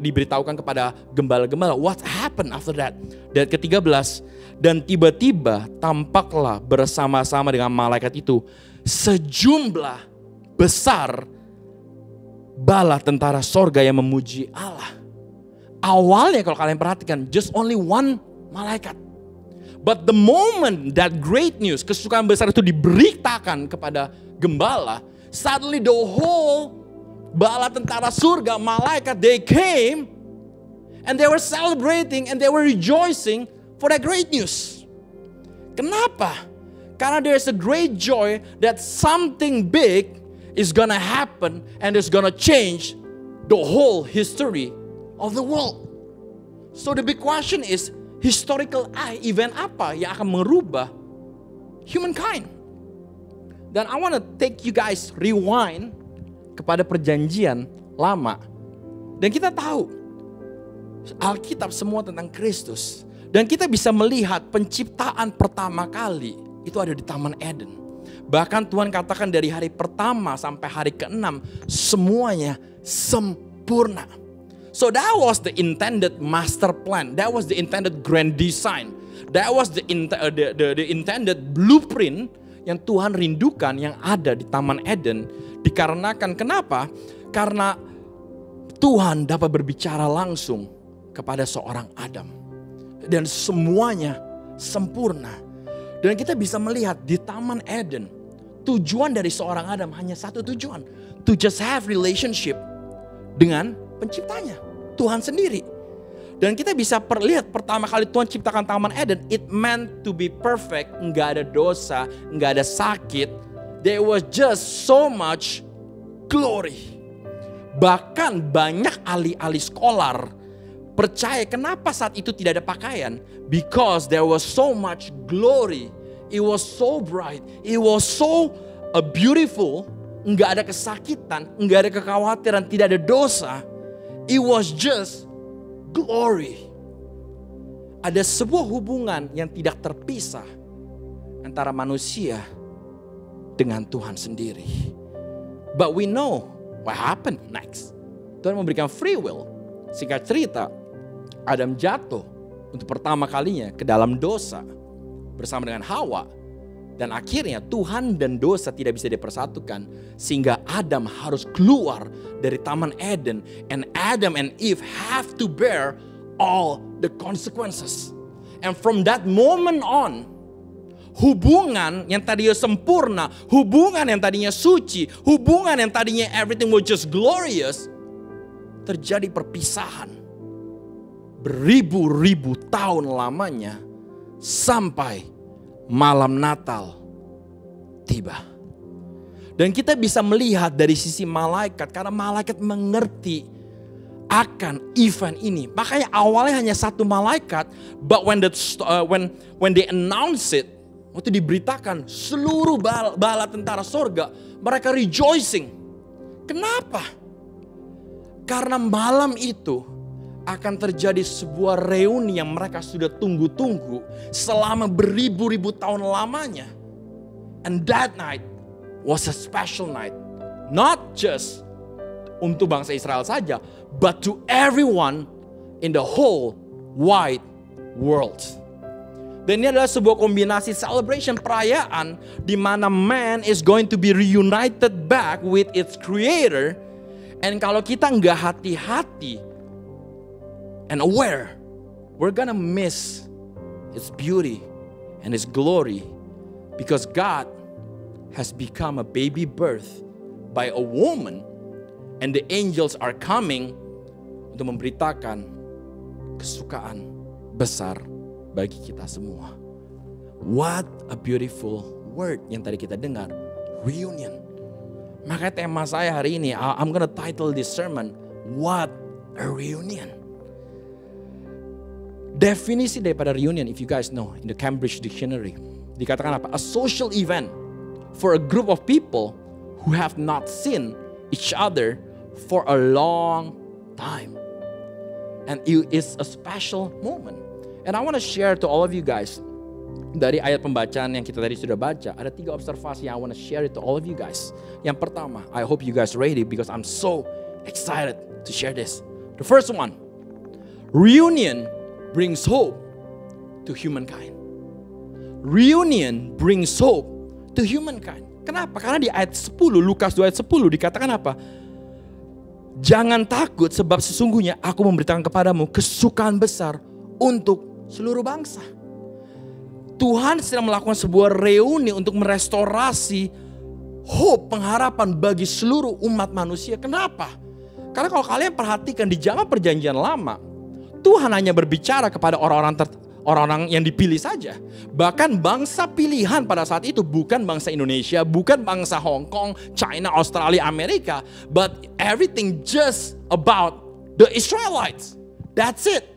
diberitahukan kepada gembala-gembala, what happened after that? Dan ke-13, dan tiba-tiba tampaklah bersama-sama dengan malaikat itu sejumlah besar bala tentara sorga yang memuji Allah. Awalnya kalau kalian perhatikan, just only one malaikat. But the moment that great news, kesukaan besar itu diberitakan kepada gembala, suddenly the whole bala tentara surga, malaikat, they came and they were celebrating and they were rejoicing for that great news. Kenapa? Karena there's a great joy that something big is gonna happen and it's gonna change the whole history of the world. So the big question is, historical event apa yang akan merubah humankind? Dan I want to take you guys rewind kepada perjanjian lama. Dan kita tahu Alkitab semua tentang Kristus. Dan kita bisa melihat penciptaan pertama kali itu ada di Taman Eden. Bahkan Tuhan katakan dari hari pertama sampai hari ke-6 semuanya sempurna. So that was the intended master plan. That was the intended grand design. That was the intended blueprint yang Tuhan rindukan yang ada di Taman Eden. Dikarenakan kenapa? Karena Tuhan dapat berbicara langsung kepada seorang Adam. Dan semuanya sempurna. Dan kita bisa melihat di Taman Eden, tujuan dari seorang Adam hanya satu tujuan. To just have relationship dengan penciptanya, Tuhan sendiri. Dan kita bisa lihat pertama kali Tuhan ciptakan Taman Eden, it meant to be perfect. Nggak ada dosa, nggak ada sakit. There was just so much glory. Bahkan banyak ahli-ahli scholar percaya kenapa saat itu tidak ada pakaian. Because there was so much glory. It was so bright. It was so beautiful. Nggak ada kesakitan, nggak ada kekhawatiran, tidak ada dosa. It was just glory. Ada sebuah hubungan yang tidak terpisah antara manusia dengan Tuhan sendiri. But we know what happened next. Tuhan memberikan free will. Singkat cerita, Adam jatuh untuk pertama kalinya ke dalam dosa bersama dengan Hawa. Dan akhirnya Tuhan dan dosa tidak bisa dipersatukan. Sehingga Adam harus keluar dari Taman Eden. And Adam and Eve have to bear all the consequences. And from that moment on, hubungan yang tadinya sempurna, hubungan yang tadinya suci, hubungan yang tadinya everything was just glorious, terjadi perpisahan. Beribu-ribu tahun lamanya sampai malam Natal tiba. Dan kita bisa melihat dari sisi malaikat, karena malaikat mengerti akan event ini. Makanya awalnya hanya satu malaikat, but when they announce it, waktu diberitakan seluruh bala tentara sorga, mereka rejoicing. Kenapa? Karena malam itu akan terjadi sebuah reuni yang mereka sudah tunggu-tunggu selama beribu-ribu tahun lamanya. And that night was a special night. Not just untuk bangsa Israel saja, but to everyone in the whole wide world. Dan ini adalah sebuah kombinasi celebration, perayaan di mana man is going to be reunited back with its creator. And kalau kita nggak hati-hati and aware, we're gonna miss its beauty and its glory, because God has become a baby birth by a woman, and the angels are coming untuk memberitakan kesukaan besar bagi kita semua. What a beautiful word yang tadi kita dengar, reunion. Maka tema saya hari ini, I'm gonna title this sermon, What a Reunion. Definisi daripada reunion, if you guys know, in the Cambridge Dictionary, dikatakan apa? A social event for a group of people who have not seen each other for a long time. And it is a special moment. And I want to share to all of you guys, dari ayat pembacaan yang kita tadi sudah baca, ada 3 observasi yang I want to share it to all of you guys. Yang pertama, I hope you guys ready because I'm so excited to share this. The first one, reunion brings hope to humankind. Reunion brings hope to humankind. Kenapa? Karena di ayat 10, Lukas 2 ayat 10 dikatakan apa? Jangan takut sebab sesungguhnya aku memberitakan kepadamu kesukaan besar untuk seluruh bangsa. Tuhan sedang melakukan sebuah reuni untuk merestorasi hope, pengharapan bagi seluruh umat manusia. Kenapa? Karena kalau kalian perhatikan di zaman perjanjian lama, Tuhan hanya berbicara kepada orang-orang yang dipilih saja. Bahkan bangsa pilihan pada saat itu bukan bangsa Indonesia, bukan bangsa Hong Kong, China, Australia, Amerika, but everything just about the Israelites. That's it.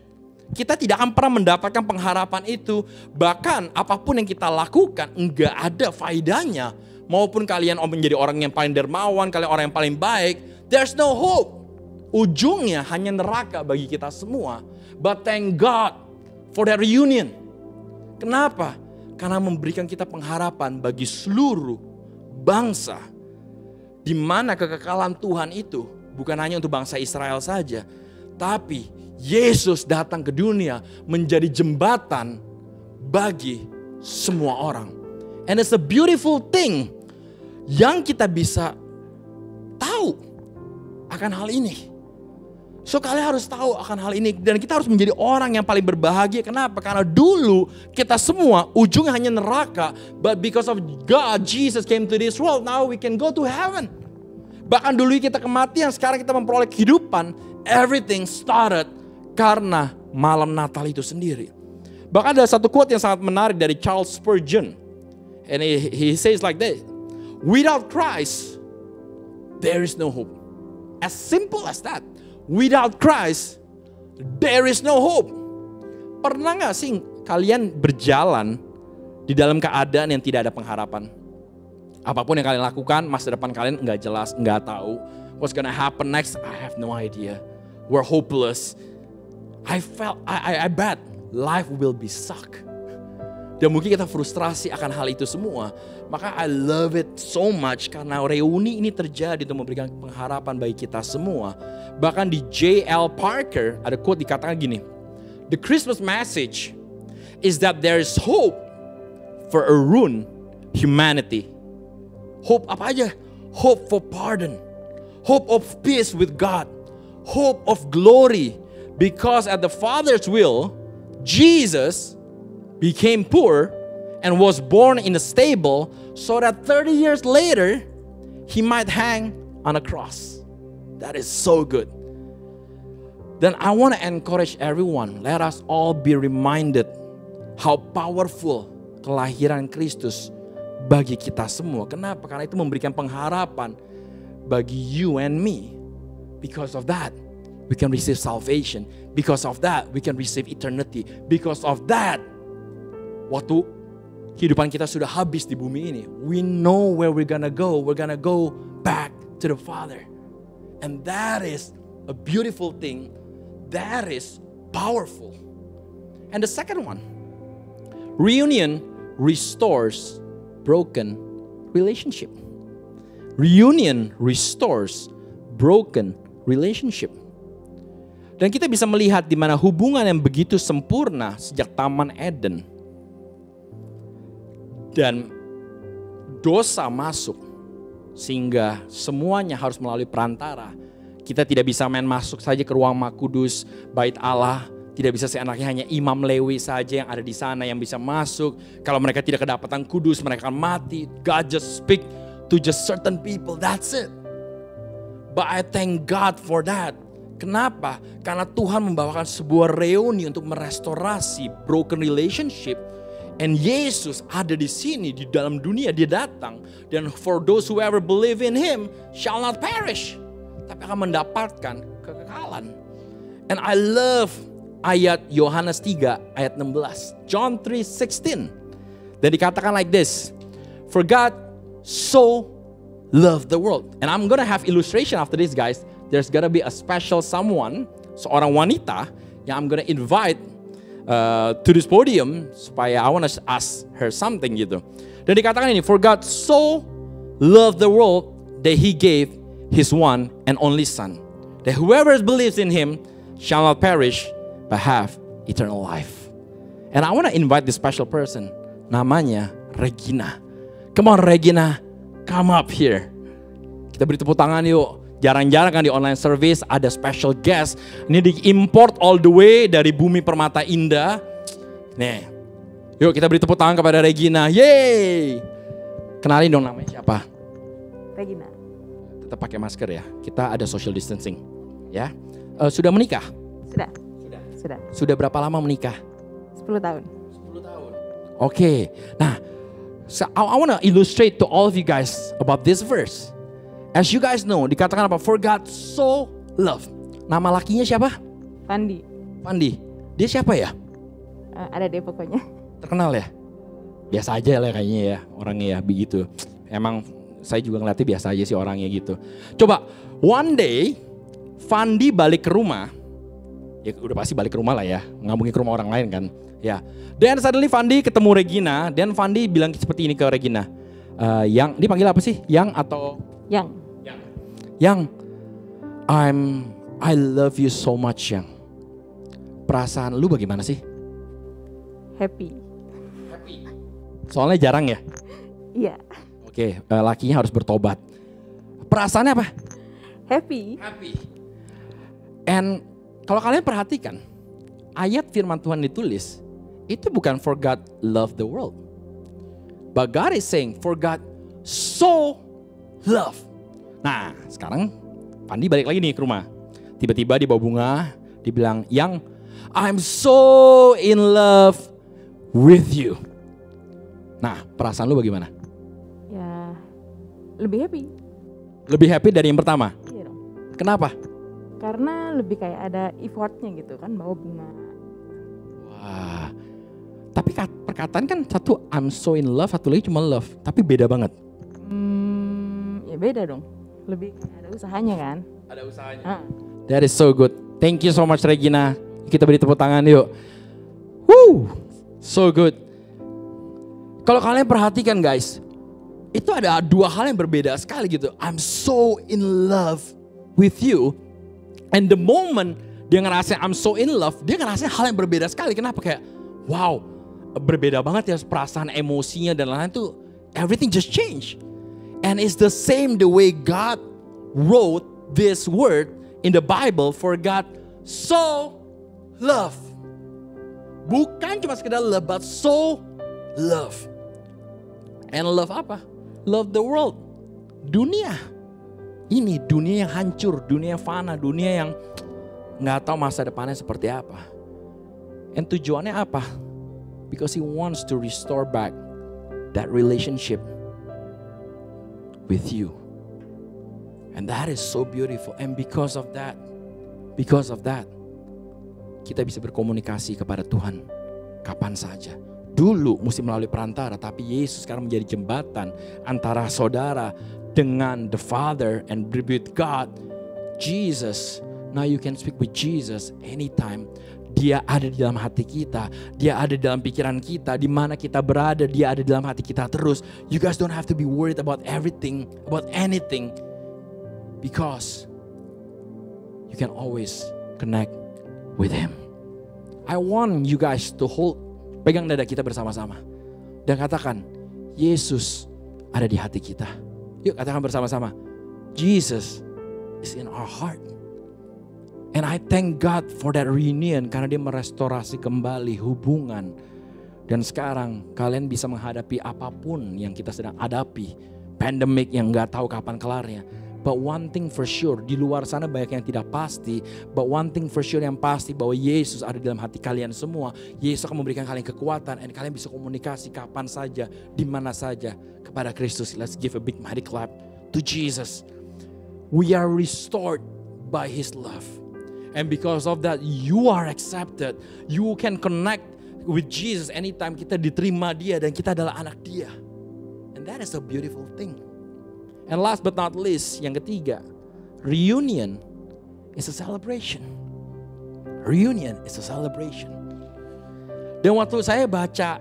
Kita tidak akan pernah mendapatkan pengharapan itu. Bahkan apapun yang kita lakukan enggak ada faedahnya. Maupun kalian menjadi orang yang paling dermawan, kalian orang yang paling baik, there's no hope. Ujungnya hanya neraka bagi kita semua. But thank God for that reunion. Kenapa? Karena memberikan kita pengharapan bagi seluruh bangsa. Di mana kekekalan Tuhan itu bukan hanya untuk bangsa Israel saja. Tapi Yesus datang ke dunia menjadi jembatan bagi semua orang. And it's a beautiful thing yang kita bisa tahu akan hal ini. So kalian harus tahu akan hal ini. Dan kita harus menjadi orang yang paling berbahagia. Kenapa? Karena dulu kita semua ujungnya hanya neraka. But because of God, Jesus came to this world. Now we can go to heaven. Bahkan dulu kita kematian, sekarang kita memperoleh kehidupan. Everything started karena malam Natal itu sendiri. Bahkan ada satu quote yang sangat menarik dari Charles Spurgeon. And he says like this. Without Christ, there is no hope. As simple as that. Without Christ, there is no hope. Pernah gak sih kalian berjalan di dalam keadaan yang tidak ada pengharapan? Apapun yang kalian lakukan, masa depan kalian gak jelas, gak tahu. What's gonna happen next? I have no idea. We're hopeless. I bet life will be suck. Dan mungkin kita frustrasi akan hal itu semua. Maka I love it so much karena reuni ini terjadi untuk memberikan pengharapan bagi kita semua. Bahkan di J.L. Parker ada quote dikatakan gini. The Christmas message is that there is hope for a ruined humanity. Hope apa aja? Hope for pardon. Hope of peace with God. Hope of glory. Because at the Father's will, Jesus became poor and was born in a stable so that 30 years later, he might hang on a cross. That is so good. Then I want to encourage everyone, let us all be reminded how powerful kelahiran Kristus bagi kita semua. Kenapa? Karena itu memberikan pengharapan bagi you and me. Because of that, we can receive salvation. Because of that, we can receive eternity. Because of that, waktu kehidupan kita sudah habis di bumi ini, we know where we're gonna go. We're gonna go back to the Father. And that is a beautiful thing. That is powerful. And the second one, reunion restores broken relationship. Reunion restores broken relationship. Dan kita bisa melihat di mana hubungan yang begitu sempurna sejak Taman Eden. Dan dosa masuk sehingga semuanya harus melalui perantara. Kita tidak bisa main masuk saja ke ruang Maha Kudus, bait Allah. Tidak bisa seenaknya hanya imam Lewi saja yang ada di sana yang bisa masuk. Kalau mereka tidak kedapatan kudus, mereka akan mati. God just speak to just certain people, that's it. But I thank God for that. Kenapa? Karena Tuhan membawakan sebuah reuni untuk merestorasi broken relationship. And Yesus ada di sini, di dalam dunia dia datang. Dan for those who ever believe in Him shall not perish. Tapi akan mendapatkan kekekalan. And I love ayat Yohanes 3 ayat 16. John 3:16. Dan dikatakan like this. For God so loved the world. And I'm gonna have illustration after this, guys. There's gonna be a special someone, seorang wanita yang I'm gonna invite to this podium supaya I wanna ask her something gitu. Dan dikatakan ini, for God so loved the world that He gave His one and only Son, that whoever believes in Him shall not perish but have eternal life. And I wanna invite this special person, namanya Regina. Come on Regina, come up here. Kita beri tepuk tangan yuk. Jarang-jarang kan di online service ada special guest. Ini diimport all the way dari Bumi Permata Indah. Nih, yuk kita beri tepuk tangan kepada Regina. Yeay. Kenalin dong namanya siapa? Regina. Tetap pakai masker ya. Kita ada social distancing. Ya. Sudah menikah? Sudah. Sudah berapa lama menikah? 10 tahun. 10 tahun. Oke. Nah, so I want to illustrate to all of you guys about this verse. As you guys know, dikatakan apa? For God so loved. Nama lakinya siapa? Pandi. Pandi. Dia siapa ya? Ada deh pokoknya. Terkenal ya? Biasa aja lah kayaknya ya, orangnya ya begitu. Emang saya juga ngeliatnya biasa aja sih orangnya gitu. Coba, one day Pandi balik ke rumah. Ya udah pasti balik ke rumah lah ya, nggak mungkin ke rumah orang lain kan. Ya. Dan suddenly Pandi ketemu Regina, dan Pandi bilang seperti ini ke Regina. Yang, dia panggil apa sih? Yang atau? Yang, I love you so much Yang. Perasaan lu bagaimana sih? Happy. Soalnya jarang ya? Iya. Oke, lakinya harus bertobat. Perasaannya apa? Happy. And kalau kalian perhatikan, ayat firman Tuhan ditulis, itu bukan for God love the world. But God is saying, for God so love. Nah, sekarang Pandi balik lagi nih ke rumah. Tiba-tiba dia bawa bunga, dibilang, Yang, I'm so in love with you. Nah, perasaan lu bagaimana? Ya, lebih happy. Lebih happy dari yang pertama? Iya dong. Kenapa? Karena lebih kayak ada effortnya gitu kan, bawa bunga. Wah, tapi perkataan kan satu I'm so in love, satu lagi cuma love. Tapi beda banget. Ya beda dong. Lebih ada usahanya kan. Ada usahanya. That is so good. Thank you so much Regina. Kita beri tepuk tangan yuk. Woo, so good. Kalau kalian perhatikan guys, itu ada dua hal yang berbeda sekali gitu. I'm so in love with you. And the moment dia ngerasain I'm so in love, dia ngerasain hal yang berbeda sekali. Kenapa? Kayak wow, berbeda banget ya perasaan emosinya dan lain-lain tuh. Everything just change. And it's the same the way God wrote this word in the Bible, for God so love. Bukan cuma sekedar love, but so love. And love apa? Love the world. Dunia. Ini dunia yang hancur, dunia yang fana, dunia yang nggak tahu masa depannya seperti apa. And tujuannya apa? Because He wants to restore back that relationship with you. And that is so beautiful. And because of that, kita bisa berkomunikasi kepada Tuhan kapan saja. Dulu mesti melalui perantara, tapi Yesus sekarang menjadi jembatan antara saudara dengan the Father and with God, Jesus. Now you can speak with Jesus anytime. Dia ada di dalam hati kita. Dia ada di dalam pikiran kita. Di mana kita berada, Dia ada di dalam hati kita terus. You guys don't have to be worried about everything, about anything. Because you can always connect with Him. I want you guys to pegang dada kita bersama-sama. Dan katakan, Yesus ada di hati kita. Yuk katakan bersama-sama. Jesus is in our heart. And I thank God for that reunion karena Dia merestorasi kembali hubungan. Dan sekarang kalian bisa menghadapi apapun yang kita sedang hadapi. Pandemic yang gak tahu kapan kelarnya. But one thing for sure, di luar sana banyak yang tidak pasti. But one thing for sure yang pasti bahwa Yesus ada di dalam hati kalian semua. Yesus akan memberikan kalian kekuatan dan kalian bisa komunikasi kapan saja, di mana saja kepada Kristus. Let's give a big mighty clap to Jesus. We are restored by His love. And because of that, you are accepted. You can connect with Jesus anytime kita diterima Dia dan kita adalah anak Dia. And that is a beautiful thing. And last but not least, yang ketiga, reunion is a celebration. Reunion is a celebration. Dan waktu saya baca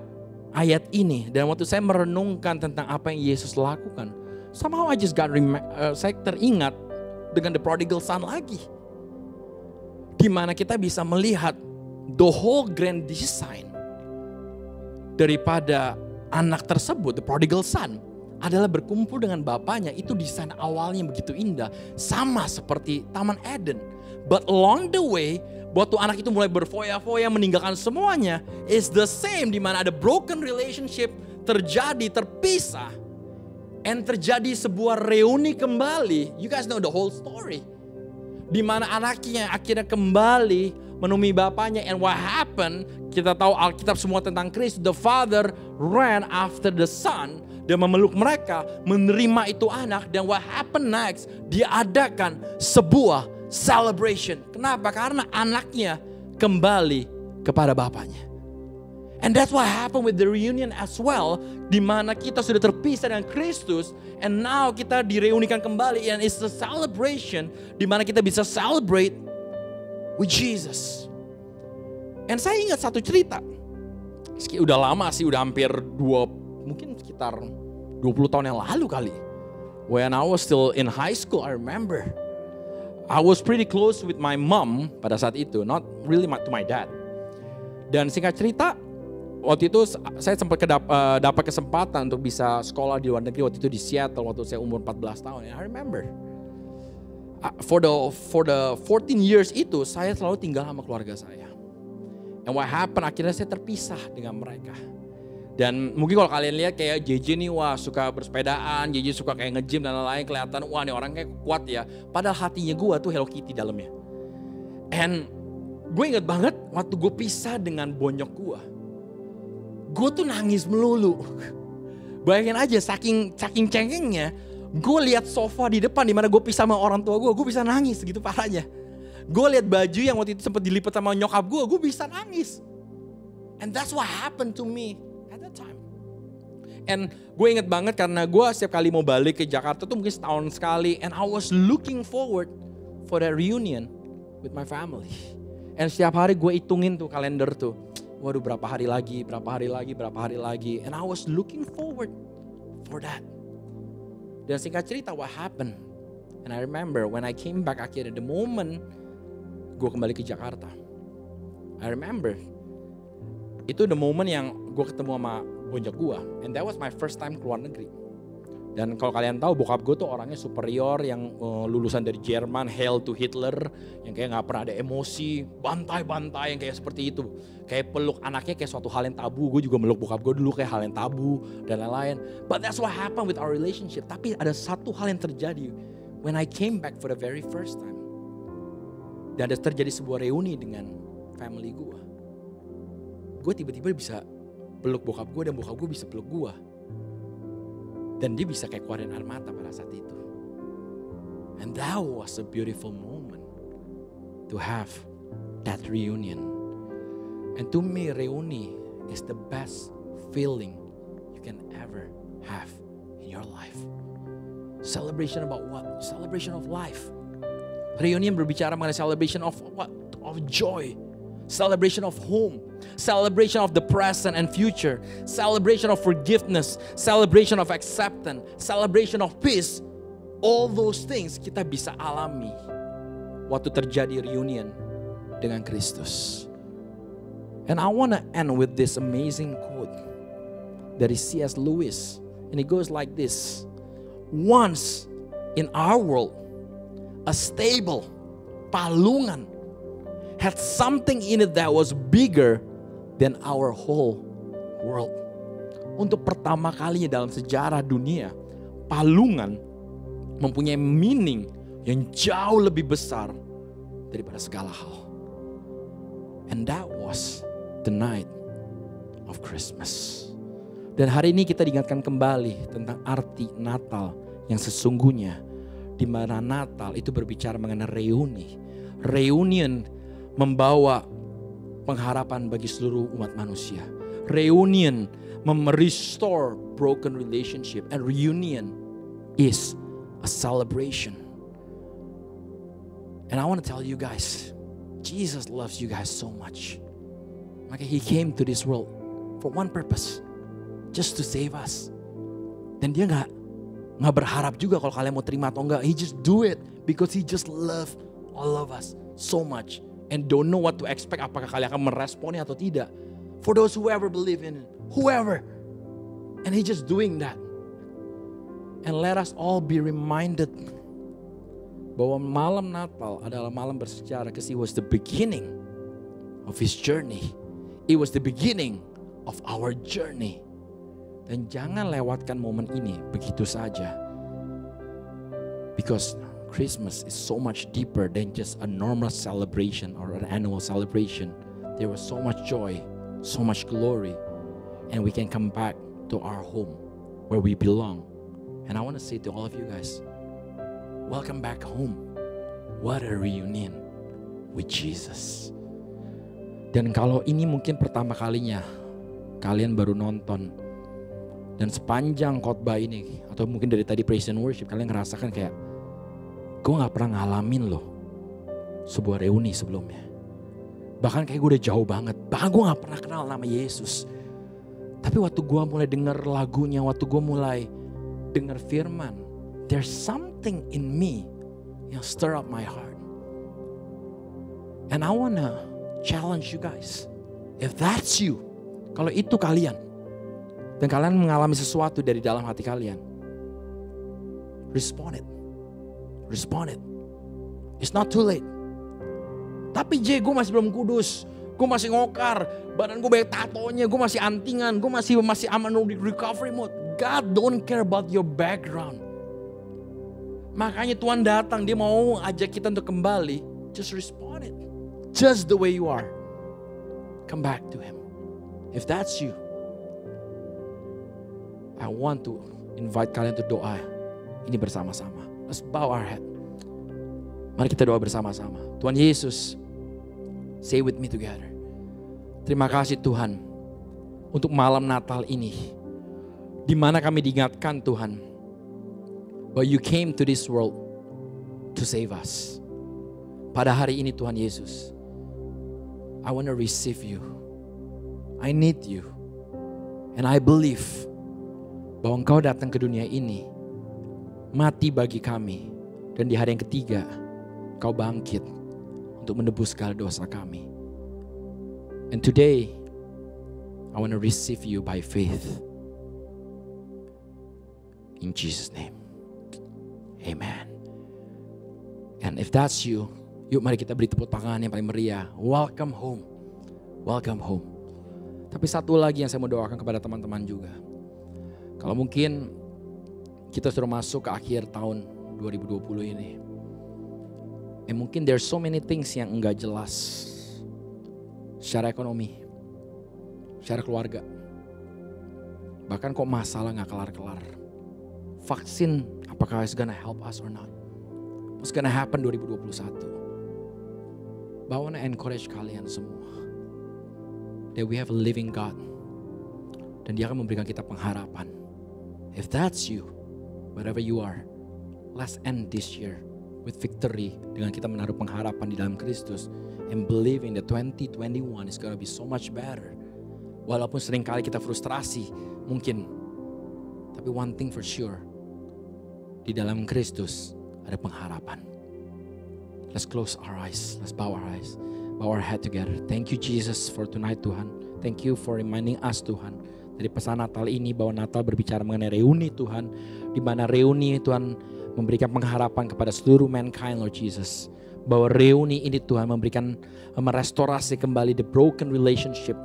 ayat ini, dan waktu saya merenungkan tentang apa yang Yesus lakukan, somehow I just saya teringat dengan the prodigal son lagi. Di mana kita bisa melihat the whole grand design daripada anak tersebut, the prodigal son, adalah berkumpul dengan bapaknya. Itu desain awalnya begitu indah, sama seperti Taman Eden. But along the way, waktu anak itu mulai berfoya-foya meninggalkan semuanya, is the same, di mana ada broken relationship terjadi, terpisah, and terjadi sebuah reuni kembali. You guys know the whole story. Di mana anaknya akhirnya kembali menemui bapaknya, and what happened? Kita tahu Alkitab semua tentang Kristus. The father ran after the son. Dia memeluk mereka, menerima itu anak, dan what happened next? Dia adakan sebuah celebration. Kenapa? Karena anaknya kembali kepada bapaknya. And that's what happened with the reunion as well, di mana kita sudah terpisah dengan Kristus, and now kita direunikan kembali, and it's a celebration, di mana kita bisa celebrate with Jesus. And saya ingat satu cerita, udah lama sih, udah hampir mungkin sekitar 20 tahun yang lalu kali. When I was still in high school, I remember. I was pretty close with my mom pada saat itu, not really to my dad. Dan singkat cerita, waktu itu saya sempat dapat kesempatan untuk bisa sekolah di luar negeri, waktu itu di Seattle, waktu saya umur 14 tahun. And I remember, for the 14 years itu, saya selalu tinggal sama keluarga saya. And what happened, akhirnya saya terpisah dengan mereka. Dan mungkin kalau kalian lihat kayak JJ nih, wah suka bersepedaan, JJ suka kayak nge-gym dan lain-lain, kelihatan wah nih orang kayak kuat ya. Padahal hatinya gue tuh Hello Kitty dalamnya. And gue inget banget waktu gue pisah dengan bonyok gue tuh nangis melulu. Bayangin aja saking cengengnya, gue lihat sofa di depan di mana gue pisah sama orang tua gue bisa nangis gitu parahnya. Gue lihat baju yang waktu itu sempat dilipat sama nyokap gue bisa nangis. And that's what happened to me at that time. And gue inget banget karena gue setiap kali mau balik ke Jakarta tuh mungkin setahun sekali. And I was looking forward for that reunion with my family. And setiap hari gue hitungin tuh kalender tuh. Waduh berapa hari lagi. And I was looking forward for that. Dan singkat cerita what happened. And I remember when I came back akhirnya the moment gue kembali ke Jakarta. I remember. Itu the moment yang gue ketemu sama bonyok gue. And that was my first time keluar negeri. Dan kalau kalian tahu bokap gue tuh orangnya superior yang lulusan dari Jerman, Hail to Hitler. Yang kayak gak pernah ada emosi, bantai-bantai yang kayak seperti itu. Kayak peluk anaknya kayak suatu hal yang tabu. Gue juga meluk bokap gue dulu kayak hal yang tabu dan lain-lain. But that's what happened with our relationship. Tapi ada satu hal yang terjadi when I came back for the very first time. Dan ada terjadi sebuah reuni dengan family gue. Gue tiba-tiba bisa peluk bokap gue dan bokap gue bisa peluk gue. Dan dia bisa kayak keluarin air mata pada saat itu. And that was a beautiful moment to have that reunion. And to me reuni is the best feeling you can ever have in your life. Celebration about what? Celebration of life. Reunion berbicara mengenai celebration of what? Of joy. celebration of home, celebration of the present and future, celebration of forgiveness, celebration of acceptance, celebration of peace. All those things kita bisa alami waktu terjadi reunion dengan Kristus. And I want to end with this amazing quote dari C.S. Lewis. And it goes like this. Once in our world, a stable, palungan, had something in it that was bigger than our whole world. Untuk pertama kalinya dalam sejarah dunia, palungan mempunyai meaning yang jauh lebih besar daripada segala hal. And that was the night of Christmas. Dan hari ini kita diingatkan kembali tentang arti Natal yang sesungguhnya, di mana Natal itu berbicara mengenai reuni. Reunion membawa pengharapan bagi seluruh umat manusia. Reunion restore broken relationship, and reunion is a celebration. And I want to tell you guys, Jesus loves you guys so much. Maka He came to this world for one purpose, just to save us. Dan Dia nggak berharap juga kalau kalian mau terima atau enggak. He just do it because He just love all of us so much, and don't know what to expect, apakah kalian akan meresponnya atau tidak. For those who ever believe in it, whoever, and He just doing that. And let us all be reminded bahwa malam Natal adalah malam bersejarah, because it was the beginning of His journey. It was the beginning of our journey. Dan jangan lewatkan momen ini begitu saja. Because Christmas is so much deeper than just a normal celebration or an annual celebration. There was so much joy, so much glory, and we can come back to our home where we belong. And I want to say to all of you guys, welcome back home. What a reunion with Jesus. Dan kalau ini mungkin pertama kalinya kalian baru nonton, dan sepanjang khotbah ini, atau mungkin dari tadi praise and worship, kalian ngerasakan kayak, gue gak pernah ngalamin loh sebuah reuni sebelumnya. Bahkan kayak gue udah jauh banget. Bahkan gue gak pernah kenal nama Yesus. Tapi waktu gue mulai denger lagunya, waktu gue mulai denger firman, there's something in me yang stir up my heart. And I wanna challenge you guys. If that's you, kalau itu kalian, dan kalian mengalami sesuatu dari dalam hati kalian, respond it. Respond it. It's not too late. Tapi gue masih belum kudus. Gue masih ngokar. Badan gue banyak tatonya. Gue masih antingan. Gue masih aman di recovery mode. God don't care about your background. Makanya Tuhan datang. Dia mau ajak kita untuk kembali. Just respond it. Just the way you are. Come back to Him. If that's you, I want to invite kalian to doa ini bersama-sama. Let's bow our head. Mari kita doa bersama-sama. Tuhan Yesus, say with me together. Terima kasih Tuhan untuk malam Natal ini, di mana kami diingatkan Tuhan bahwa You came to this world to save us. Pada hari ini Tuhan Yesus, I want to receive You. I need You. And I believe bahwa Engkau datang ke dunia ini, mati bagi kami, dan di hari yang ketiga Kau bangkit untuk menebus segala dosa kami. And today I want to receive You by faith. In Jesus' name, amen. And if that's you, yuk mari kita beri tepuk tangan yang paling meriah. Welcome home. Welcome home. Tapi satu lagi yang saya mau doakan kepada teman-teman juga. Kalau mungkin kita sudah masuk ke akhir tahun 2020 ini. Mungkin there's so many things yang enggak jelas. Secara ekonomi, secara keluarga. Bahkan kok masalah gak kelar-kelar. Vaksin, apakah it's gonna help us or not? What's gonna happen 2021? But I wanna encourage kalian semua. That we have a living God. Dan Dia akan memberikan kita pengharapan. If that's you, wherever you are, let's end this year with victory dengan kita menaruh pengharapan di dalam Kristus. and believing that 2021 is gonna be so much better. Walaupun seringkali kita frustrasi mungkin, tapi one thing for sure, di dalam Kristus ada pengharapan. Let's close our eyes, let's bow our eyes, bow our head together. Thank you Jesus for tonight Tuhan. Thank you for reminding us Tuhan. Dari pesan Natal ini bahwa Natal berbicara mengenai reuni Tuhan. Di mana reuni Tuhan memberikan pengharapan kepada seluruh mankind Lord Jesus. Bahwa reuni ini Tuhan memberikan, merestorasi kembali the broken relationship.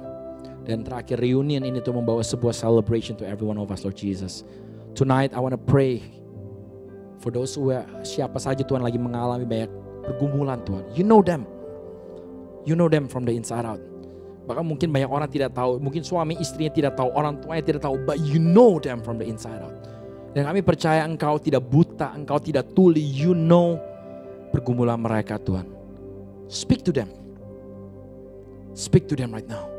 Dan terakhir reunion ini Tuhan membawa sebuah celebration to every one of us Lord Jesus. Tonight I want to pray for those who are, siapa saja Tuhan lagi mengalami banyak pergumulan Tuhan. You know them. You know them from the inside out. Bahkan mungkin banyak orang tidak tahu, mungkin suami istrinya tidak tahu, orang tuanya tidak tahu, but you know them from the inside out. Dan kami percaya Engkau tidak buta, Engkau tidak tuli, you know pergumulan mereka Tuhan. Speak to them. Speak to them right now.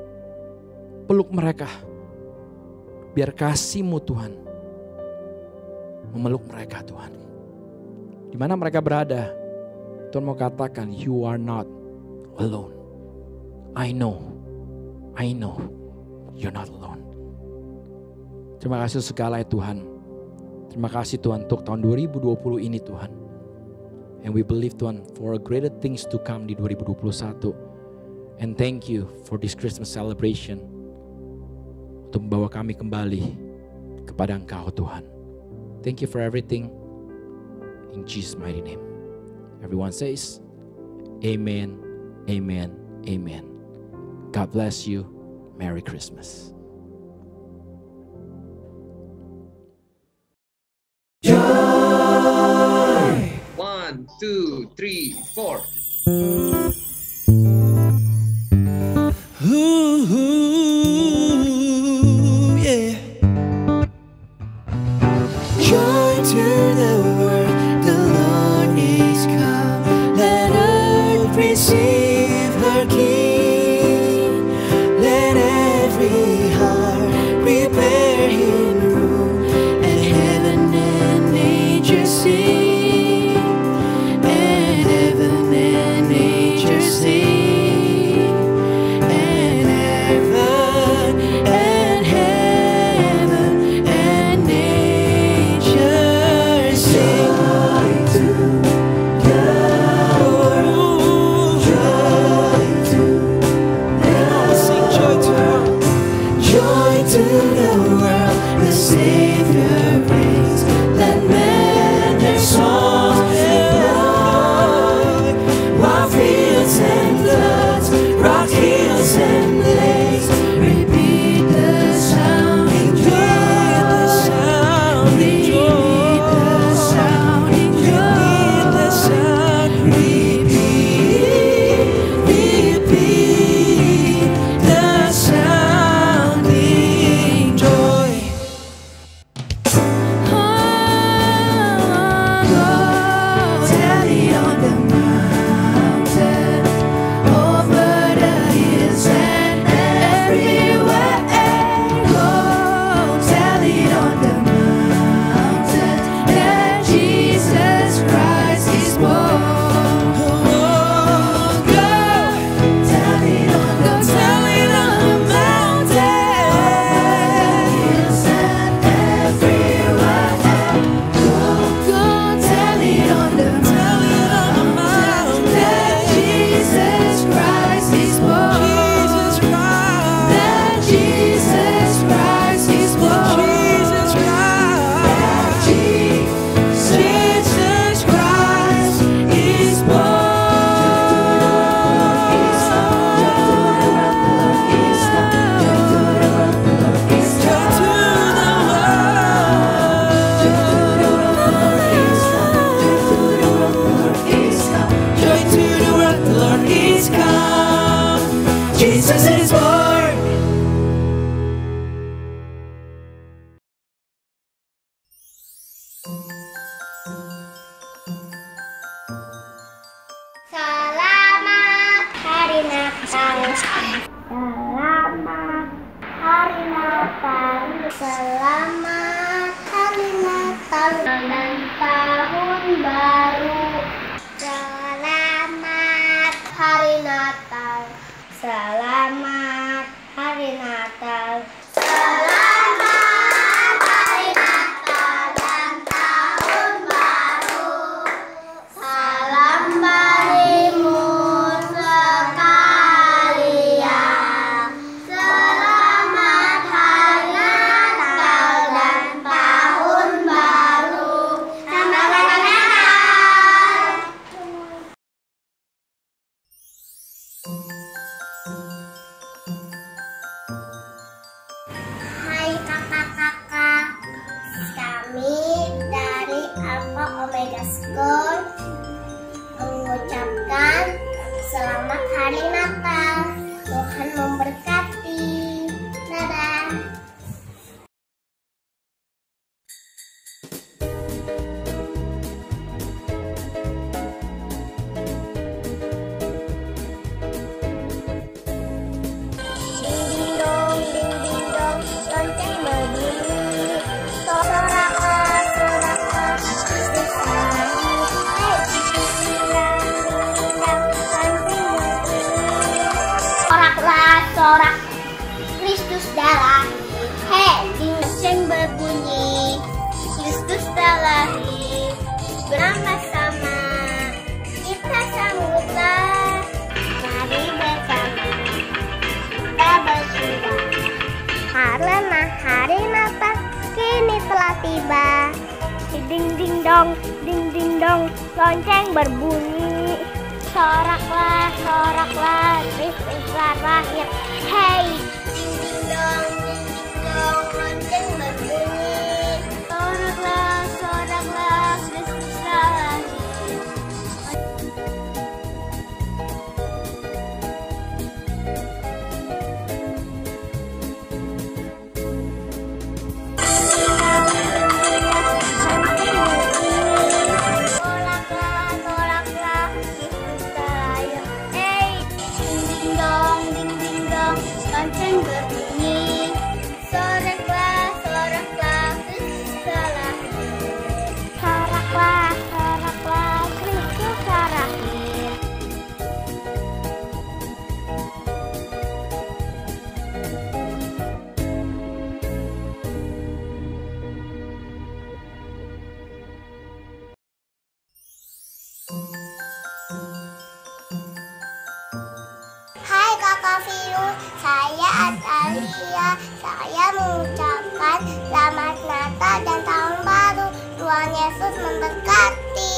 Peluk mereka. Biar kasih-Mu Tuhan memeluk mereka Tuhan. Di mana mereka berada, Tuhan mau katakan, you are not alone. I know you're not alone. Terima kasih segala ya Tuhan. Terima kasih Tuhan untuk tahun 2020 ini Tuhan. And we believe Tuhan for greater things to come di 2021. And thank you for this Christmas celebration. Untuk membawa kami kembali kepada Engkau Tuhan. Thank you for everything. In Jesus' mighty name. Everyone says, Amen, Amen, Amen. God bless you. Merry Christmas. One, two, three, four. Ooh, yeah. Joy to the world, the Lord is come. Let earth receive her King. Let every heart prepare Him room, and heaven and nature sing. And heaven and nature sing. And heaven and heaven and nature sing. Joy to the world, the Savior reigns. Let men their songs employ, while fields and floods, rock hills and lakes, repeat the sounding joy, the sounding joy, the sounding joy, the sound, repeat, repeat the sounding joy. Tell it on the mountain, over the hills and everywhere. Go, tell it on the mountain that Jesus Christ is born. Go, tell it on the mountain, hills and everywhere. Go, tell it on the mountain that Jesus Christ is born. That Jesus Christ is born. That Jesus Christ is Joy to the world, the Lord is come. Jesus is born. Selamat Hari Natal. Selamat Hari Natal. Selamat Hari Natal dan Tahun Baru. Selamat Hari Natal. Omega School mengucapkan selamat hari Natal. Tuhan memberkati. Dadah. Sorak Kristus dah lahir. Hei, lonceng berbunyi, Kristus dah lahir. Bersama-sama kita sambutlah, mari bersama kita bersuka. Karena hari Natal kini telah tiba. Ding ding dong, lonceng berbunyi. Soraklah, Kristus telah lahir. Hey, ding dong, lonceng berbunyi. Soraklah, Kristus telah lahir. Lonceng berbunyi, soraklah, Kristus telah lahir. Soraklah, Kristus telah lahir. Hai Kakak Virus, saya Atalia. Saya mengucapkan selamat Natal dan Tahun Baru. Tuhan Yesus memberkati.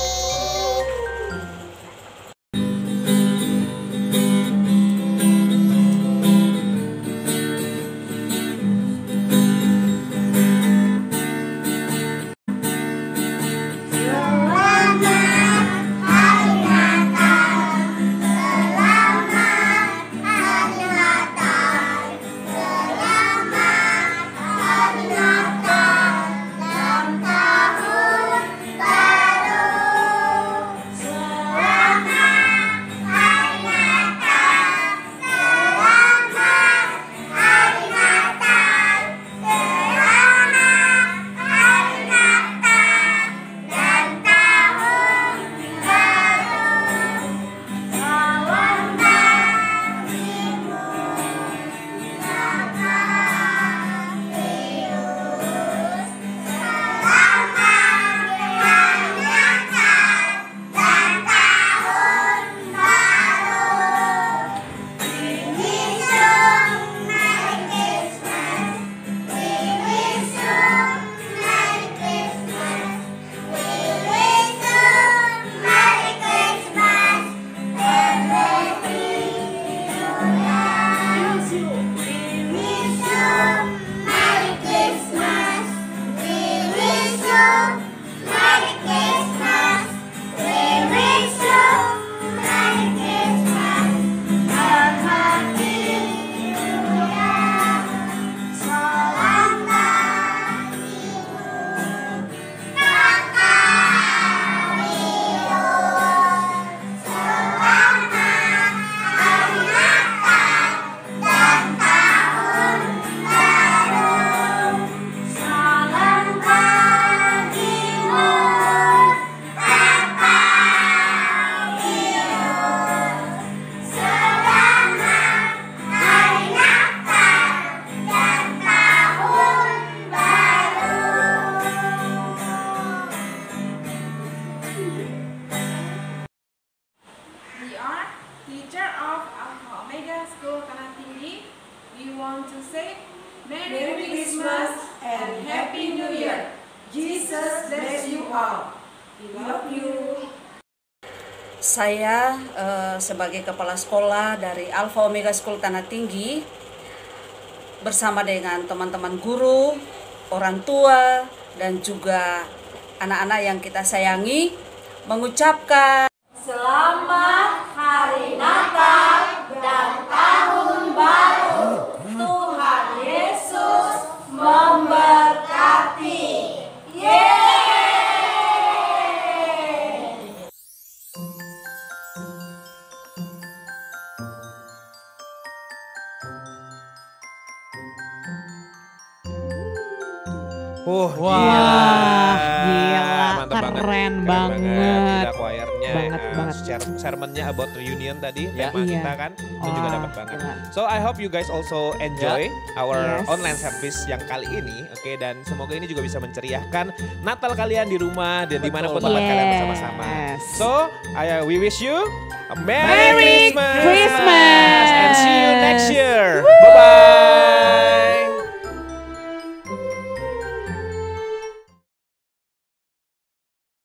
want to say Merry Christmas and Happy New Year. Jesus bless you all. We love you. Saya sebagai kepala sekolah dari Alpha Omega School Tanah Tinggi bersama dengan teman-teman guru, orang tua, dan juga anak-anak yang kita sayangi, mengucapkan Selamat Hari Natal dan Tahun Baru. Tuhan Yesus memberkati. Yeay! Gila. Mantap keren banget. banget. Gila choirnya. Banget. Sermonnya about reunion tadi, tema Iya. kita kan. Itu juga dapat banget. gila. So I hope you guys also enjoy our Yes. online service yang kali ini. Oke, dan semoga ini juga bisa menceriahkan Natal kalian di rumah dan dimanapun tempat kalian bersama-sama. So we wish you a Merry Christmas. Christmas. And see you next year. Bye-bye.